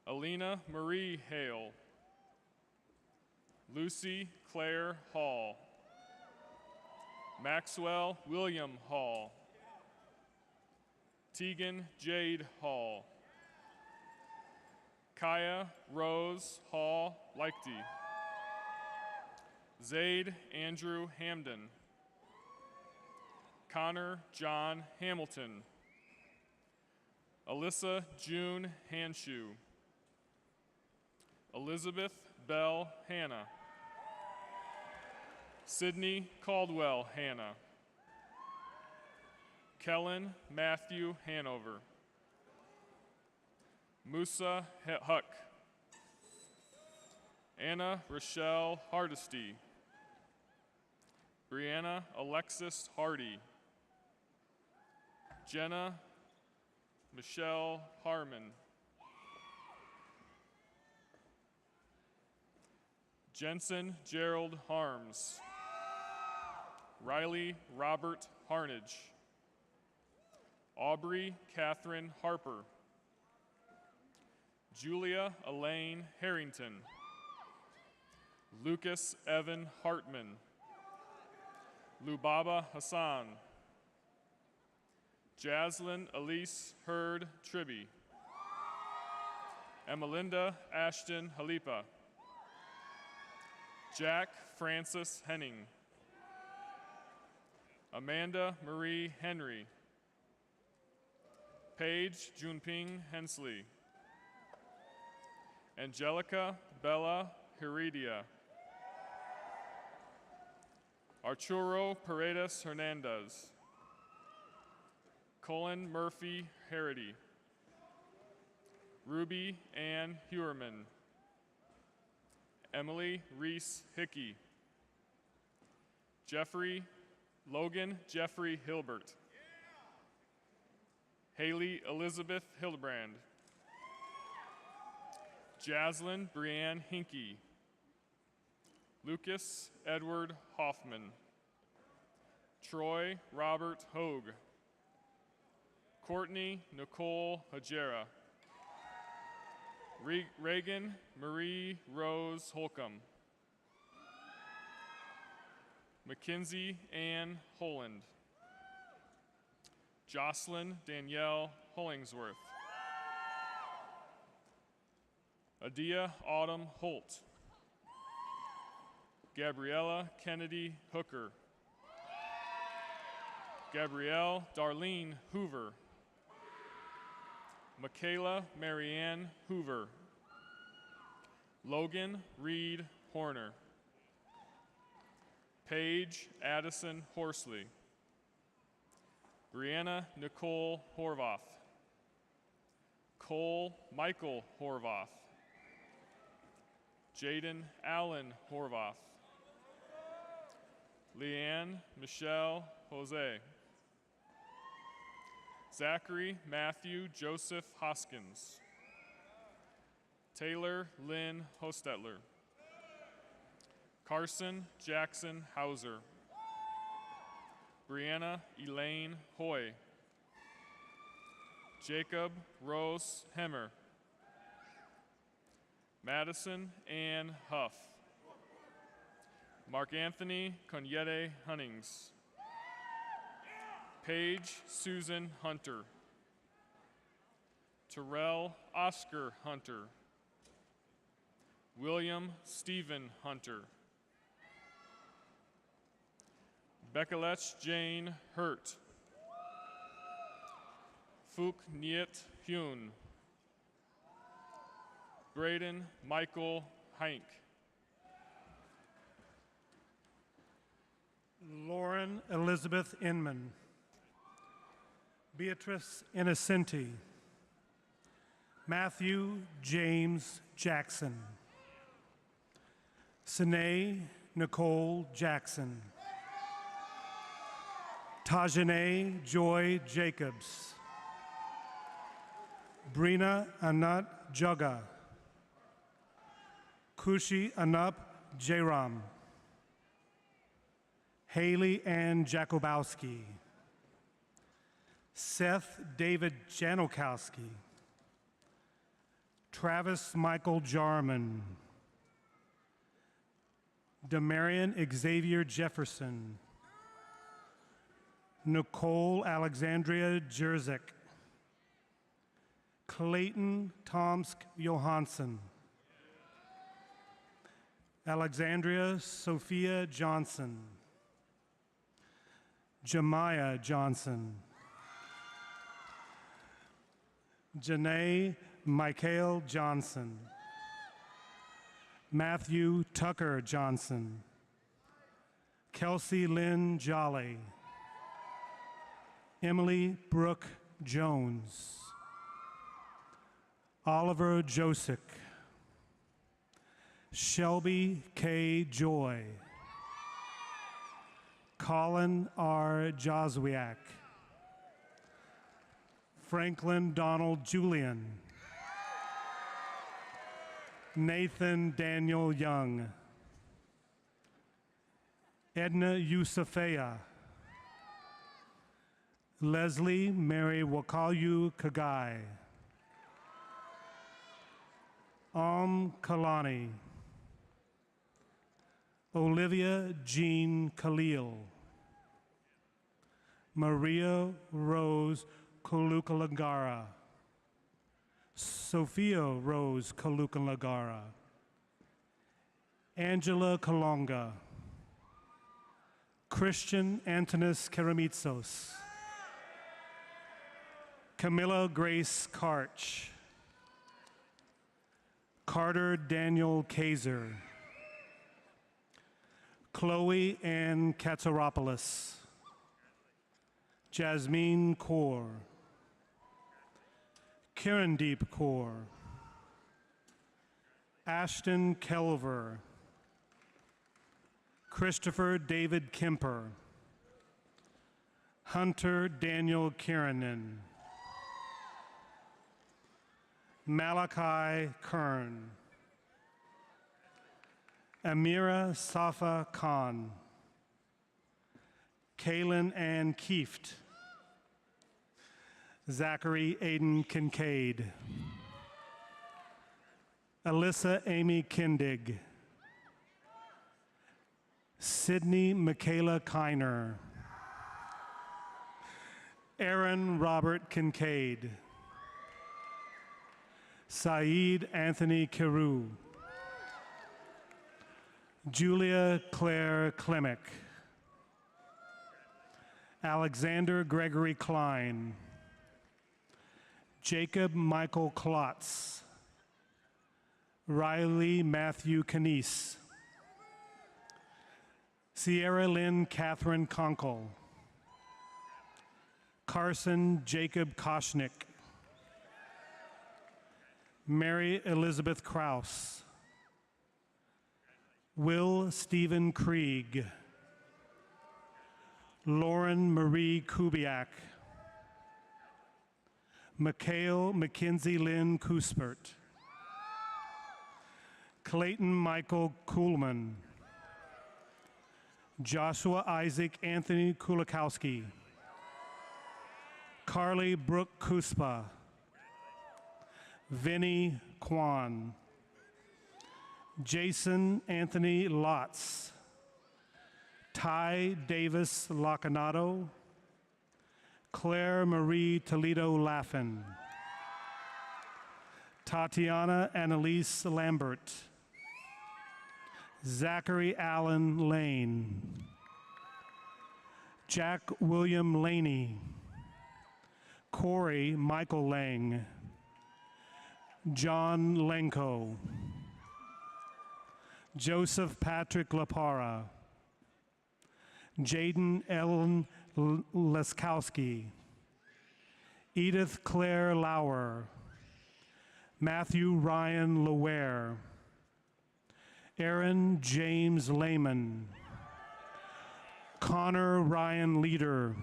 Alina Marie Hale. Lucy Claire Hall. Maxwell William Hall. Tegan Jade Hall. Kaya Rose Hall Leichty. Zaid Andrew Hamden. Connor John Hamilton. Alyssa June Hanshu. Elizabeth Bell Hannah. Sydney Caldwell Hannah. Kellen Matthew Hanover. Musa Huck. Anna Rochelle Hardesty. Brianna Alexis Hardy. Jenna Michelle Harmon. Jensen Gerald Harms. Riley Robert Harnage. Aubrey Catherine Harper. Julia Elaine Harrington. Lucas Evan Hartman. Lubaba Hassan. Jaslyn Elise Hurd Tribby. Emelinda Ashton Halipa. Jack Francis Henning. Amanda Marie Henry. Paige Junping Hensley. Angelica Bella Heredia. Arturo Paredes Hernandez. Colin Murphy Harity. Ruby Ann Hewerman. Emily Reese Hickey. Logan Jeffrey Hilbert. Haley Elizabeth Hildebrand. Jaslyn Brianne Hinkey. Lucas Edward Hoffman. Troy Robert Hogue. Courtney Nicole Hajera. Reagan Marie Rose Holcomb. Mackenzie Ann Holland. Jocelyn Danielle Hollingsworth. Adia Autumn Holt. Gabriella Kennedy Hooker. Gabrielle Darlene Hoover. Michaela Marianne Hoover. Logan Reed Horner. Paige Addison Horsley. Brianna Nicole Horvath. Cole Michael Horvath. Jaden Allen Horvath. Leanne Michelle Jose. Zachary Matthew Joseph Hoskins. Taylor Lynn Hostetler. Carson Jackson Hauser. Brianna Elaine Hoy. Jacob Rose Hemmer. Madison Ann Huff. Mark Anthony Conyete Hunnings. Paige Susan Hunter. Terrell Oscar Hunter. William Stephen Hunter. Bekalech Jane Hurt. Phuc Niet Hyun. Braden Michael Hank. Lauren Elizabeth Inman. Beatrice Innocenti. Matthew James Jackson. Sine Nicole Jackson. Tajane Joy Jacobs. Brina Anat Jaga. Kushi Anup Jairam. Haley Ann Jakubowski. Seth David Janokowski. Travis Michael Jarman. Demarion Xavier Jefferson. Nicole Alexandria Jerzik. Clayton Tomsk Johansson. Alexandria Sophia Johnson. Jemiah Johnson. Janae Michael Johnson. Matthew Tucker Johnson. Kelsey Lynn Jolly. Emily Brooke Jones. Oliver Josick. Shelby K. Joy. Colin R. Joswiak. Franklin Donald Julian. Nathan Daniel Young. Edna Yusufea. Leslie Mary Wakayu Kagai. Kalani. Olivia Jean Khalil. Maria Rose Kolukalagara. Sophia Rose Kolukalagara. Angela Kalonga. Christian Antonis Karamitsos. Camilla Grace Karch. Carter Daniel Kaiser. Chloe Ann Katsaropoulos. Jasmine Kaur. Kirandeep Kaur. Ashton Kelver. Christopher David Kemper. Hunter Daniel Kiranen. Malachi Kern. Amira Safa Khan. Kaylin Ann Kieft. Zachary Aiden Kincaid. Alyssa Amy Kindig. Sydney Michaela Kiner. Aaron Robert Kincaid. Saeed Anthony Carew. Julia Claire Klemick. Alexander Gregory Klein. Jacob Michael Klotz. Riley Matthew Canese. Sierra Lynn Catherine Conkle. Carson Jacob Koshnick. Mary Elizabeth Kraus. Will Stephen Krieg. Lauren Marie Kubiak. Mikhail Mackenzie Lynn Kuspert. Clayton Michael Kuhlman. Joshua Isaac Anthony Kulikowski. Carly Brooke Kuspa. Vinnie Kwan. Jason Anthony Lotz. Ty Davis Lacanato. Claire Marie Toledo Laffin. Tatiana Annalise Lambert. Zachary Allen Lane. Jack William Laney. Corey Michael Lang. John Lenko. Joseph Patrick Lapara. Jaden Ellen Leskowski. Edith Claire Lauer. Matthew Ryan Laware. Aaron James Lehman. Connor Ryan Leader.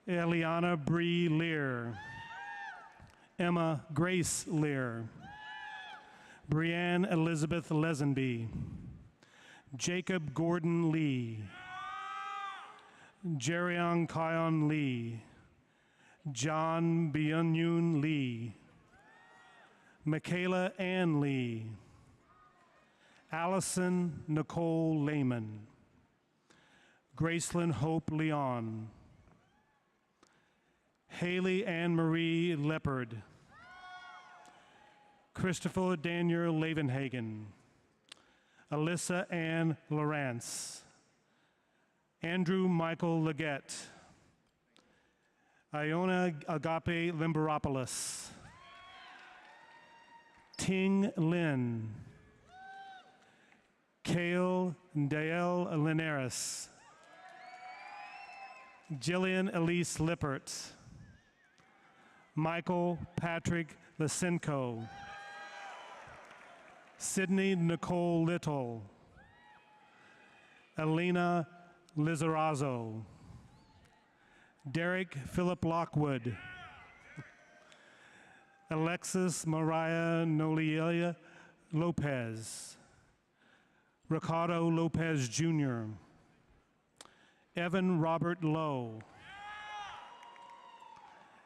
Eliana Bree Lear. Emma Grace Lear. Brianne Elizabeth Lesenby. Jacob Gordon Lee. Jerion Kion Lee. John Byunyun Lee. Michaela Ann Lee. Allison Nicole Lehman. Gracelyn Hope Leon. Haley Ann Marie Leopard. Christopher Daniel Lavenhagen. Alyssa Ann Lawrence. Andrew Michael Leggett. Iona Agape Limberopoulos. Ting Lin. Kale Dale Linares. Jillian Elise Lippert. Michael Patrick Lisenko. Sydney Nicole Little. Elena Lizarazo. Derek Philip Lockwood. Alexis Mariah Nolielia Lopez. Ricardo Lopez Jr., Evan Robert Lowe,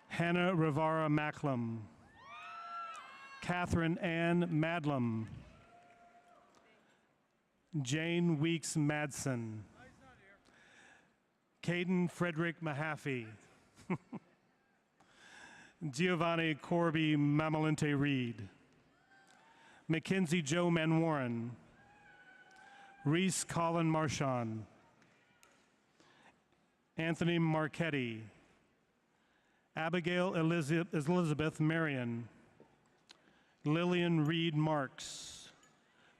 Hannah Rivara Macklem, Catherine Ann Madlam, Jane Weeks Madsen, Caden Frederick Mahaffey, Giovanni Corby Mamalente Reed, Mackenzie Joe Manwarren, Reese Colin Marchand, Anthony Marchetti, Abigail Elizabeth Marion, Lillian Reed Marks,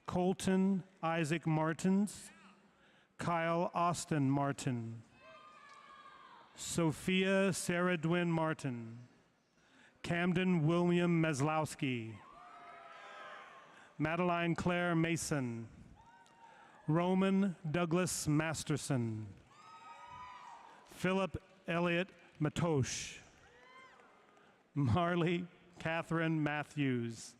Colton Isaac Martins, Kyle Austin Martin, Sophia Sarah Dwin Martin, Camden William Meslowski, Madeline Claire Mason, Roman Douglas Masterson, Philip Elliott Matosh, Marley Catherine Matthews,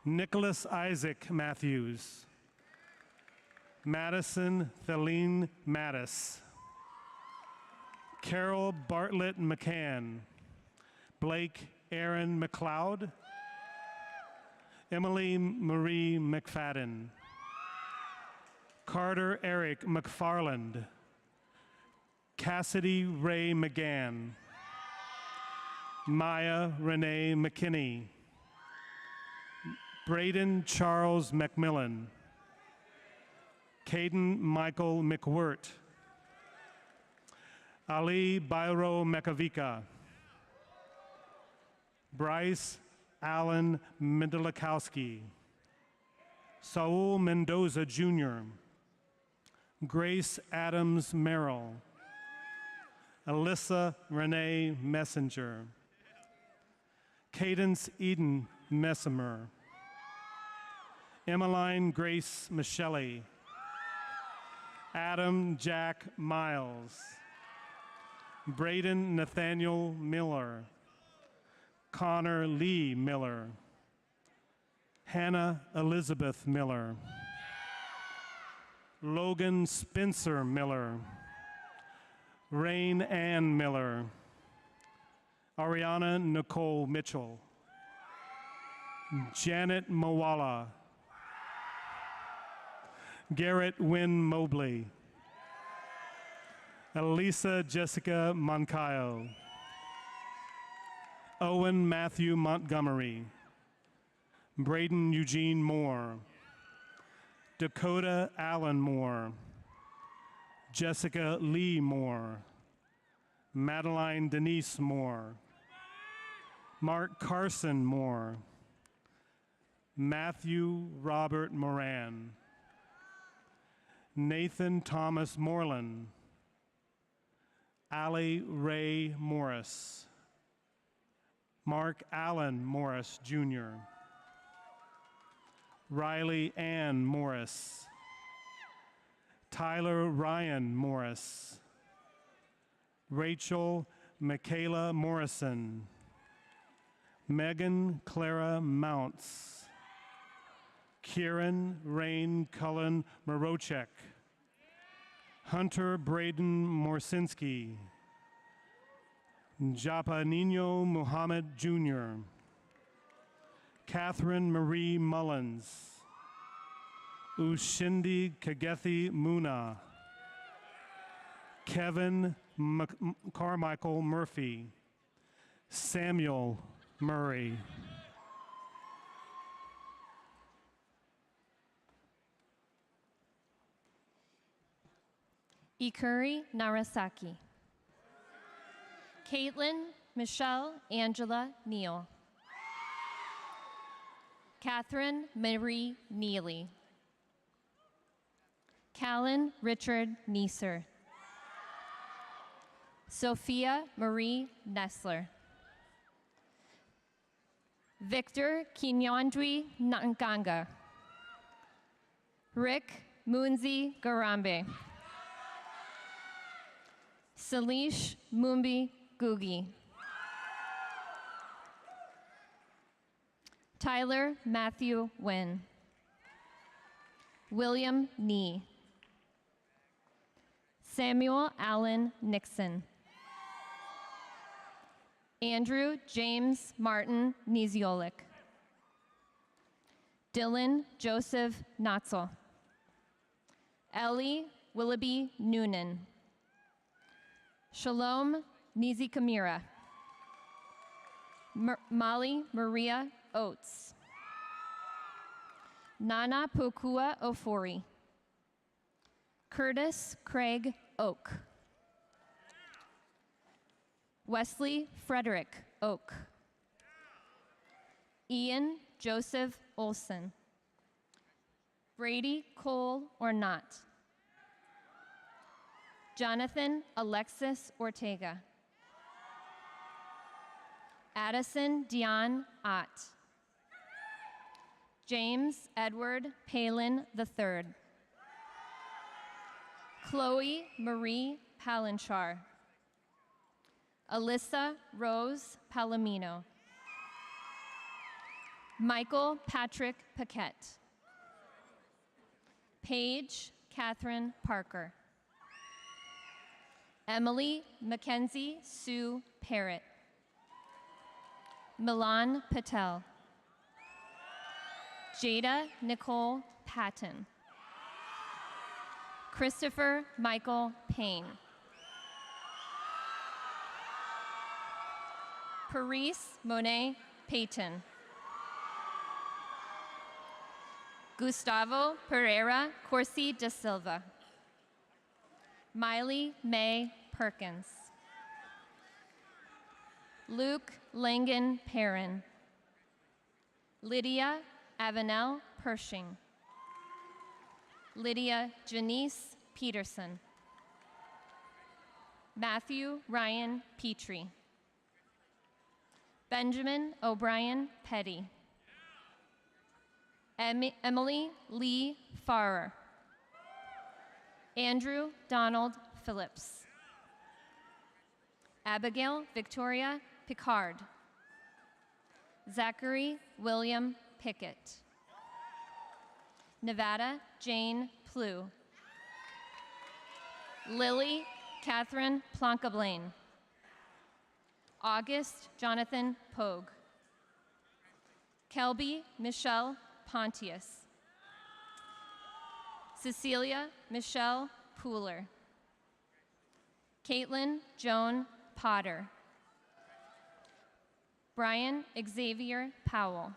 Nicholas Isaac Matthews, Madison Theline Mattis, Carol Bartlett McCann, Blake Aaron McLeod, Emily Marie McFadden, Carter Eric McFarland, Cassidy Ray McGann, Maya Renee McKinney, Braden Charles McMillan, Caden Michael McWirt, Ali Byro Mekavika, Bryce Allen Mendelakowski, Saul Mendoza Jr., Grace Adams Merrill, Alyssa Renee Messenger, Cadence Eden Messimer, Emmeline Grace Michele, Adam Jack Miles, Braden Nathaniel Miller, Connor Lee Miller, Hannah Elizabeth Miller, Logan Spencer Miller, Rain Ann Miller, Ariana Nicole Mitchell, Janet Mawala, Garrett Wynn Mobley, Elisa Jessica Moncayo, Owen Matthew Montgomery, Braden Eugene Moore, Dakota Allen Moore, Jessica Lee Moore, Madeline Denise Moore, Mark Carson Moore, Matthew Robert Moran, Nathan Thomas Moreland, Allie Ray Morris, Mark Allen Morris Jr., Riley Ann Morris, Tyler Ryan Morris, Rachel Michaela Morrison, Megan Clara Mounts, Kieran Rain Cullen Morochek, Hunter Braden Morsinski, Japa Nino Muhammad Jr., Catherine Marie Mullins, Ushindi Kagethi Muna, Kevin Carmichael Murphy, Samuel Murray. Ikuri Narasaki, Caitlin Michelle Angela Neal, Catherine Marie Neely, Callan Richard Neeser, Sophia Marie Nessler, Victor Kinyandwi Nkanga, Rick Munzi Garambe, Salish Mumbi Gugi, Tyler Matthew Wynn, William Nee. Samuel Allen Nixon. Andrew James Martin Nieziolik. Dylan Joseph Natzel. Ellie Willoughby Noonan. Shalom Nizikamira. Molly Maria Oates. Nana Pokua Ofori. Curtis Craig Oak. Wesley Frederick Oak. Ian Joseph Olson. Brady Cole Ornat. Jonathan Alexis Ortega. Addison Dion Ott. James Edward Palin III. Chloe Marie Palanchar. Alyssa Rose Palomino. Michael Patrick Paquette. Paige Catherine Parker. Emily Mackenzie Sue Parrott. Milan Patel. Jada Nicole Patton. Christopher Michael Payne. Paris Monet Payton. Gustavo Pereira Corsi da Silva. Miley May Perkins. Luke Langan Perrin. Lydia Avenel Pershing. Lydia Janice Peterson. Matthew Ryan Petrie. Benjamin O'Brien Petty. Emily Lee Farrer. Andrew Donald Phillips. Abigail Victoria Picard. Zachary William Pickett. Nevada Jane Plew. Lily Catherine Plancablain. August Jonathan Pogue. Kelby Michelle Pontius. Cecilia Michelle Pooler. Caitlin Joan Potter. Brian Xavier Powell.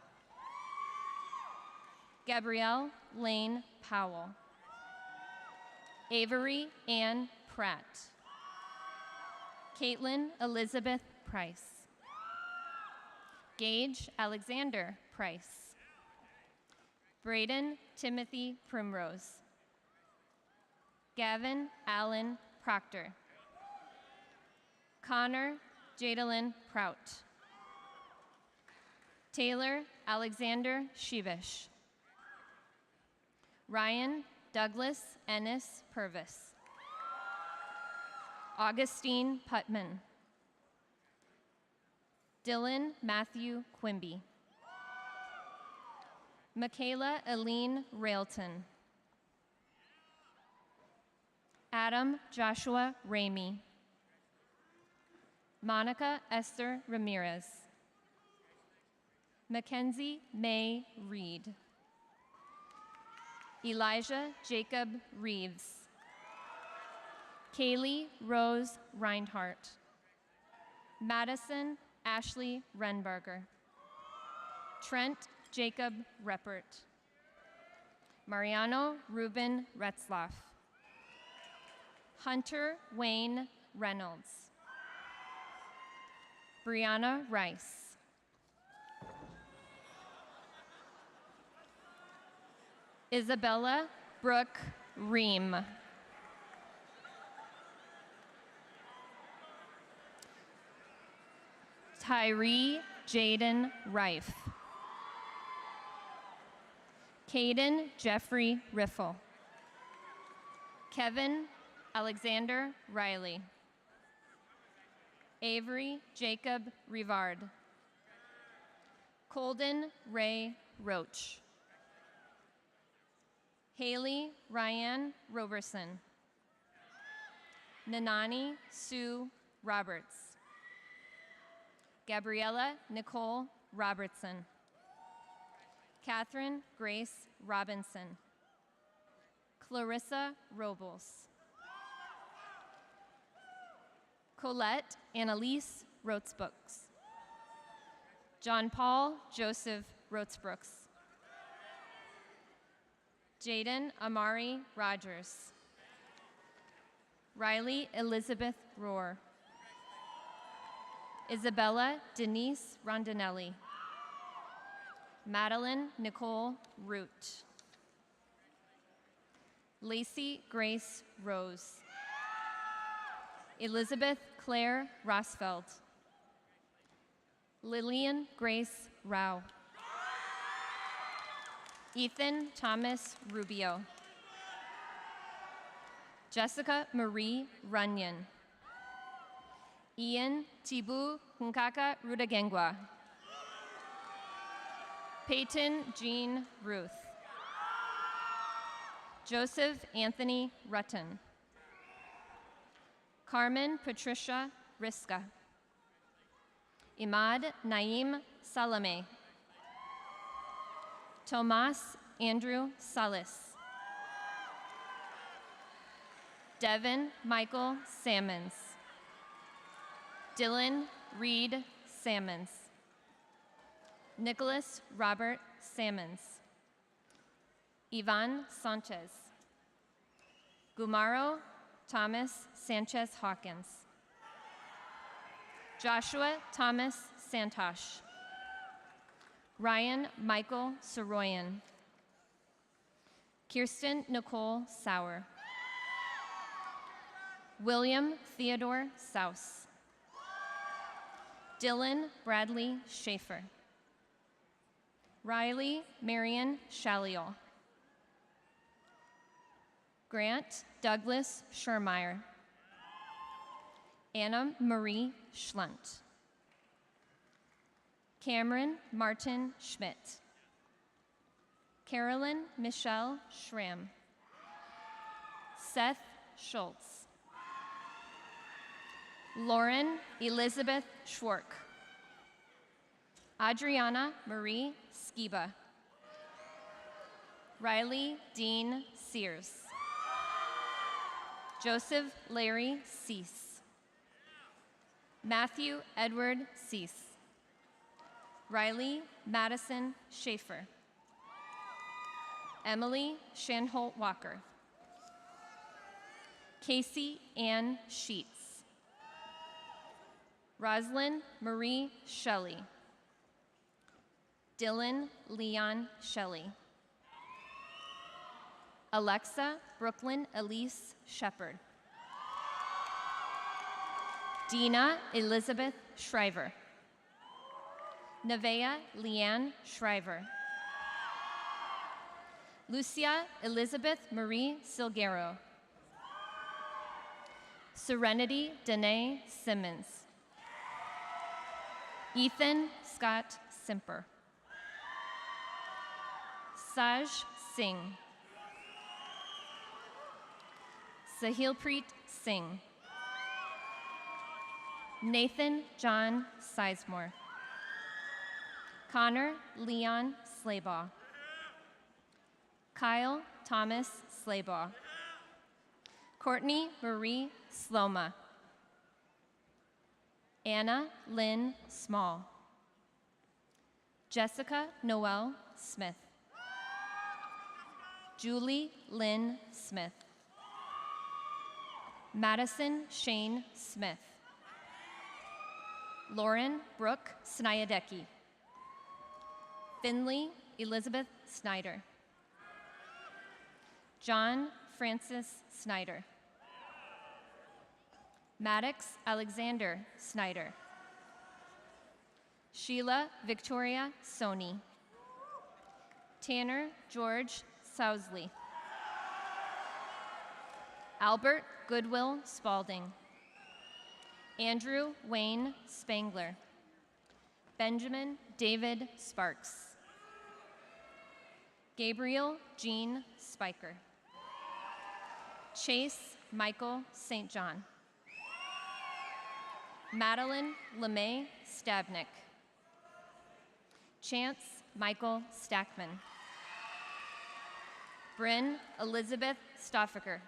Gabrielle Lane Powell. Avery Ann Pratt. Caitlin Elizabeth Price. Gage Alexander Price. Braden Timothy Primrose. Gavin Allen Proctor. Connor Jadalyn Prout. Taylor Alexander Sheevish. Ryan Douglas Ennis Purvis. Augustine Putman. Dylan Matthew Quimby. Michaela Aline Railton. Adam Joshua Ramey. Monica Esther Ramirez. Mackenzie May Reed. Elijah Jacob Reeves. Kaylee Rose Reinhardt. Madison Ashley Renberger. Trent Jacob Reppert. Mariano Ruben Retzloff. Hunter Wayne Reynolds. Brianna Rice. Isabella Brooke Ream. Tyree Jaden Rife. Caden Jeffrey Riffle. Kevin Alexander Riley. Avery Jacob Rivard. Colden Ray Roach. Haley Ryan Roberson. Nanani Sue Roberts. Gabriella Nicole Robertson. Catherine Grace Robinson. Clarissa Robles. Colette Annalise Rotsbrooks. John Paul Joseph Rotsbrooks. Jaden Amari Rogers. Riley Elizabeth Rohr. Isabella Denise Rondinelli. Madeline Nicole Root. Lacey Grace Rose. Elizabeth Claire Rosfeld. Lillian Grace Rao. Ethan Thomas Rubio. Jessica Marie Runyon. Ian Tibu Hunkaka Rudagengwa. Peyton Jean Ruth. Joseph Anthony Rutten. Carmen Patricia Riska. Imad Naim Salame. Tomas Andrew Salas. Devin Michael Sammons. Dylan Reed Sammons. Nicholas Robert Sammons. Ivan Sanchez. Gumaro Thomas Sanchez Hawkins. Joshua Thomas Santosh. Ryan Michael Soroyan. Kirsten Nicole Sauer. William Theodore Souse. Dylan Bradley Schaefer. Riley Marion Shaliol. Grant Douglas Schermeyer. Anna Marie Schlunt. Cameron Martin Schmidt. Carolyn Michelle Schramm. Seth Schultz. Lauren Elizabeth Schwark. Adriana Marie Skiba. Riley Dean Sears. Joseph Larry Cease. Matthew Edward Cease. Riley Madison Schaefer. Emily Shanholt Walker. Casey Ann Sheets. Roslyn Marie Shelley. Dylan Leon Shelley. Alexa Brooklyn Elise Shepard. Dina Elizabeth Shriver. Nevea Leanne Shriver. Lucia Elizabeth Marie Silguero. Serenity Danae Simmons. Ethan Scott Simper. Saj Singh. Sahilpreet Singh. Nathan John Sizemore. Connor Leon Slaybaugh. Kyle Thomas Slaybaugh. Courtney Marie Sloma. Anna Lynn Small. Jessica Noel Smith. Julie Lynn Smith. Madison Shane Smith. Lauren Brooke Snayadecki. Finley Elizabeth Snyder. John Francis Snyder. Maddox Alexander Snyder. Sheila Victoria Sony. Tanner George Sousley. Albert Goodwill Spalding. Andrew Wayne Spangler. Benjamin David Sparks. Gabriel Jean Spiker. Chase Michael St. John. Madeline LeMay Stabnick. Chance Michael Stackman. Bryn Elizabeth Stoffaker.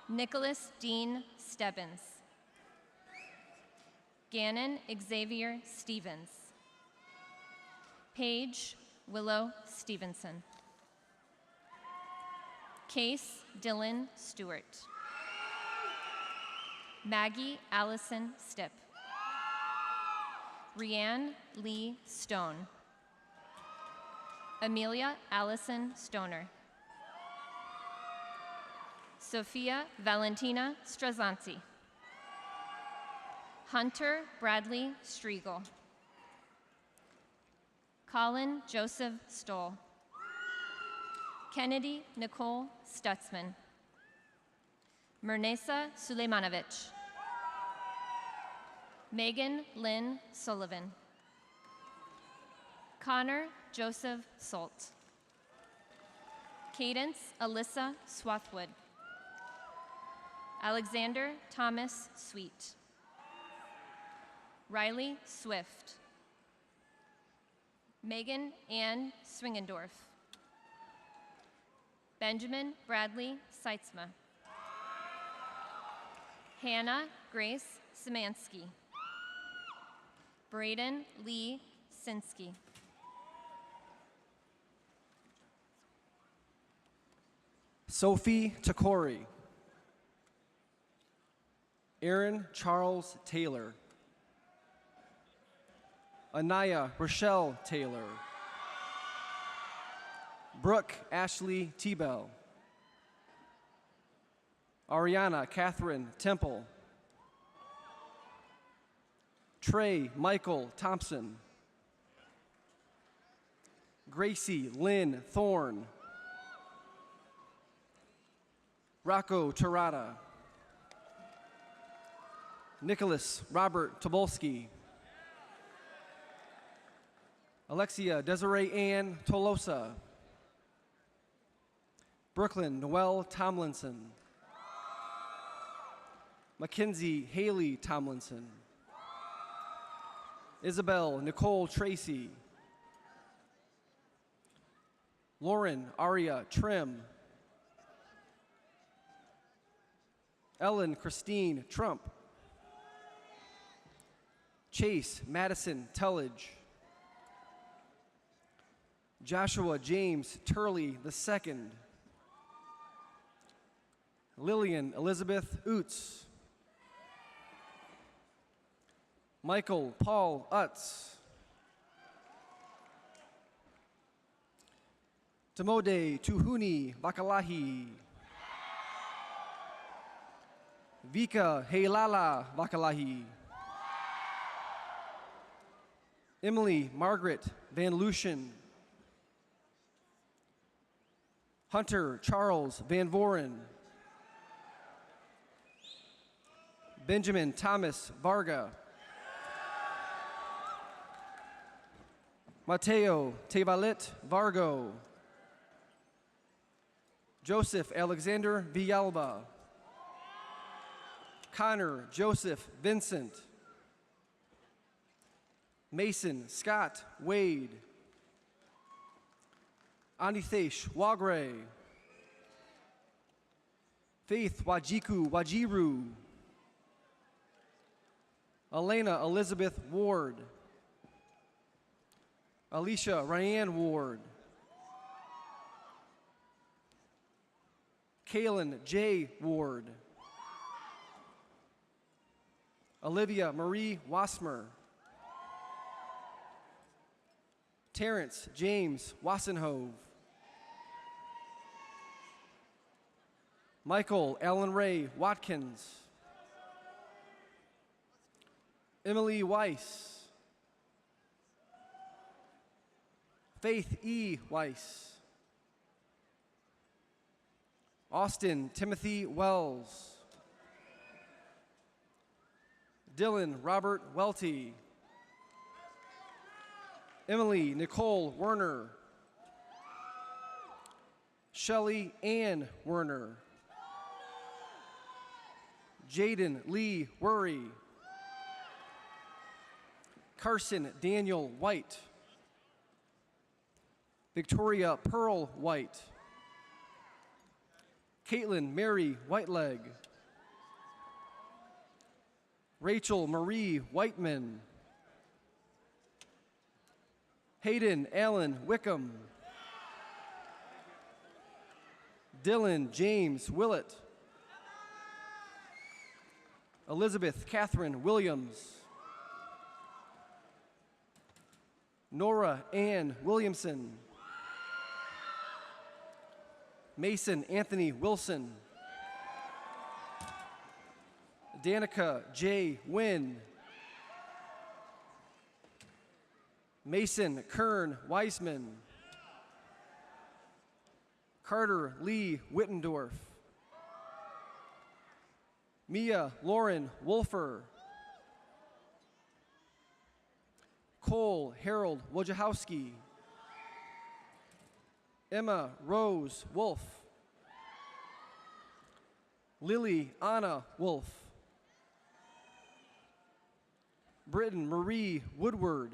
Nicholas Dean Stebbins. Gannon Xavier Stevens. Paige Willow Stevenson. Case Dylan Stewart. Maggie Allison Stipp. Rianne Lee Stone. Amelia Allison Stoner. Sophia Valentina Strazanti. Hunter Bradley Striegel. Colin Joseph Stoll. Kennedy Nicole Stutzman. Mernesa Sulejmanovic. Megan Lynn Sullivan. Connor Joseph Solt. Cadence Alyssa Swathwood. Alexander Thomas Sweet. Riley Swift. Megan Ann Swingendorf. Benjamin Bradley Seitzma. Hannah Grace Szymanski. Braden Lee Sinsky. Sophie Takori. Aaron Charles Taylor. Anaya Rochelle Taylor. Brooke Ashley Tebell. Ariana Catherine Temple. Trey Michael Thompson. Gracie Lynn Thorne. Rocco Terada. Nicholas Robert Tobolsky. Alexia Desiree Ann Tolosa. Brooklyn Noelle Tomlinson. Mackenzie Haley Tomlinson. Isabel Nicole Tracy. Lauren Aria Trim. Ellen Christine Trump. Chase Madison Tullidge. Joshua James Turley II. Lillian Elizabeth Oots. Michael Paul Utz. Tamode Tuhuni Vakalahi. Vika Heilala Vakalahi. Emily Margaret Van Lucian. Hunter Charles Van Voren. Benjamin Thomas Varga. Mateo Tevalit Vargo. Joseph Alexander Villalba. Connor Joseph Vincent. Mason Scott Wade. Anithesh Wagre. Faith Wajiku Wajiru. Elena Elizabeth Ward. Alicia Ryan Ward. Kaylin J. Ward. Olivia Marie Wasmer. Terrence James Wassenhove. Michael Allen Ray Watkins. Emily Weiss. Faith E. Weiss. Austin Timothy Wells. Dylan Robert Welty. Emily Nicole Werner. Shelly Ann Werner. Jaden Lee Worry. Carson Daniel White. Victoria Pearl White. Caitlin Mary Whiteleg. Rachel Marie Whiteman. Hayden Allen Wickham. Dylan James Willett. Elizabeth Catherine Williams. Nora Ann Williamson. Mason Anthony Wilson. Danica J. Wynn. Mason Kern Weisman. Carter Lee Wittendorf. Mia Lauren Wolfer. Cole Harold Wojciechowski. Emma Rose Wolf. Lily Anna Wolf. Britton Marie Woodward.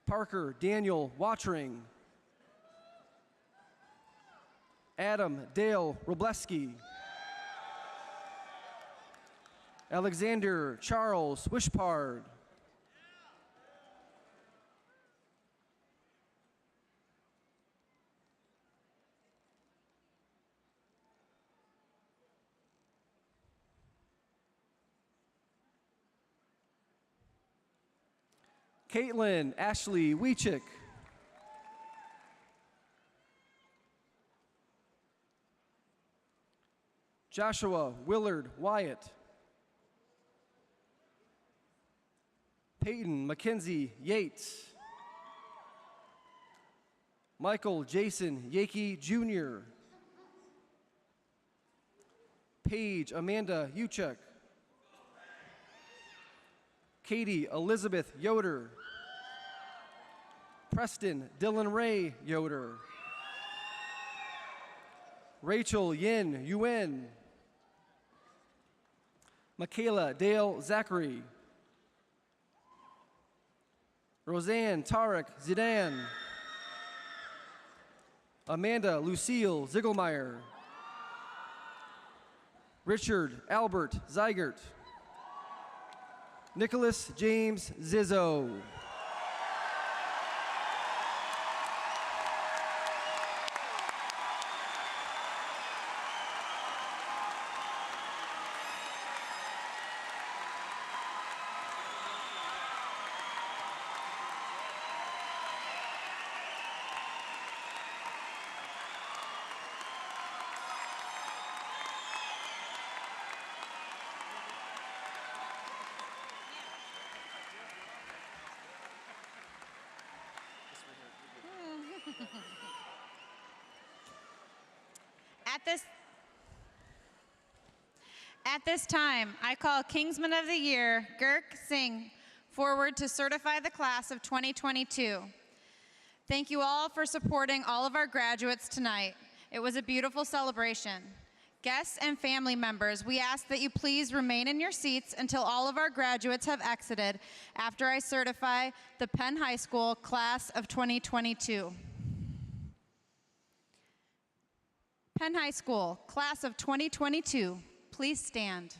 Parker Daniel Watering. Adam Dale Robleski. Alexander Charles Wishpard. Caitlin Ashley Weechick. Joshua Willard Wyatt. Peyton Mackenzie Yates. Michael Jason Yakey Jr. Paige Amanda Uchuk. Katie Elizabeth Yoder. Preston Dylan Ray Yoder. Rachel Yin Yuen. Michaela Dale Zachary. Roseanne Tarek Zidane. Amanda Lucille Ziegelmeyer. Richard Albert Zeigert. Nicholas James Zizzo. At this time, I call Kingsman of the Year, Gurk Singh, forward to certify the class of 2022. Thank you all for supporting all of our graduates tonight. It was a beautiful celebration. Guests and family members, we ask that you please remain in your seats until all of our graduates have exited after I certify the Penn High School class of 2022. Penn High School, class of 2022, please stand.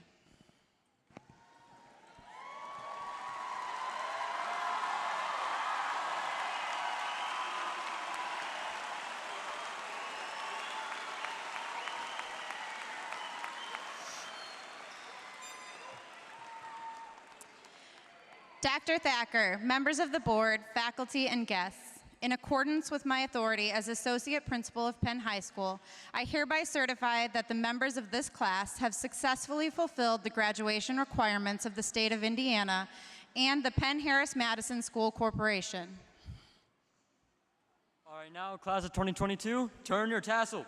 Dr. Thacker, members of the board, faculty, and guests, in accordance with my authority as Associate Principal of Penn High School, I hereby certify that the members of this class have successfully fulfilled the graduation requirements of the state of Indiana and the Penn-Harris-Madison School Corporation. All right, now, class of 2022, turn your tassel.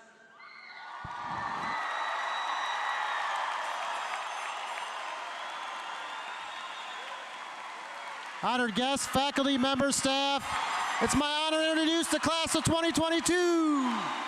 Honored guests, faculty, members, staff, It's my honor to introduce the class of 2022.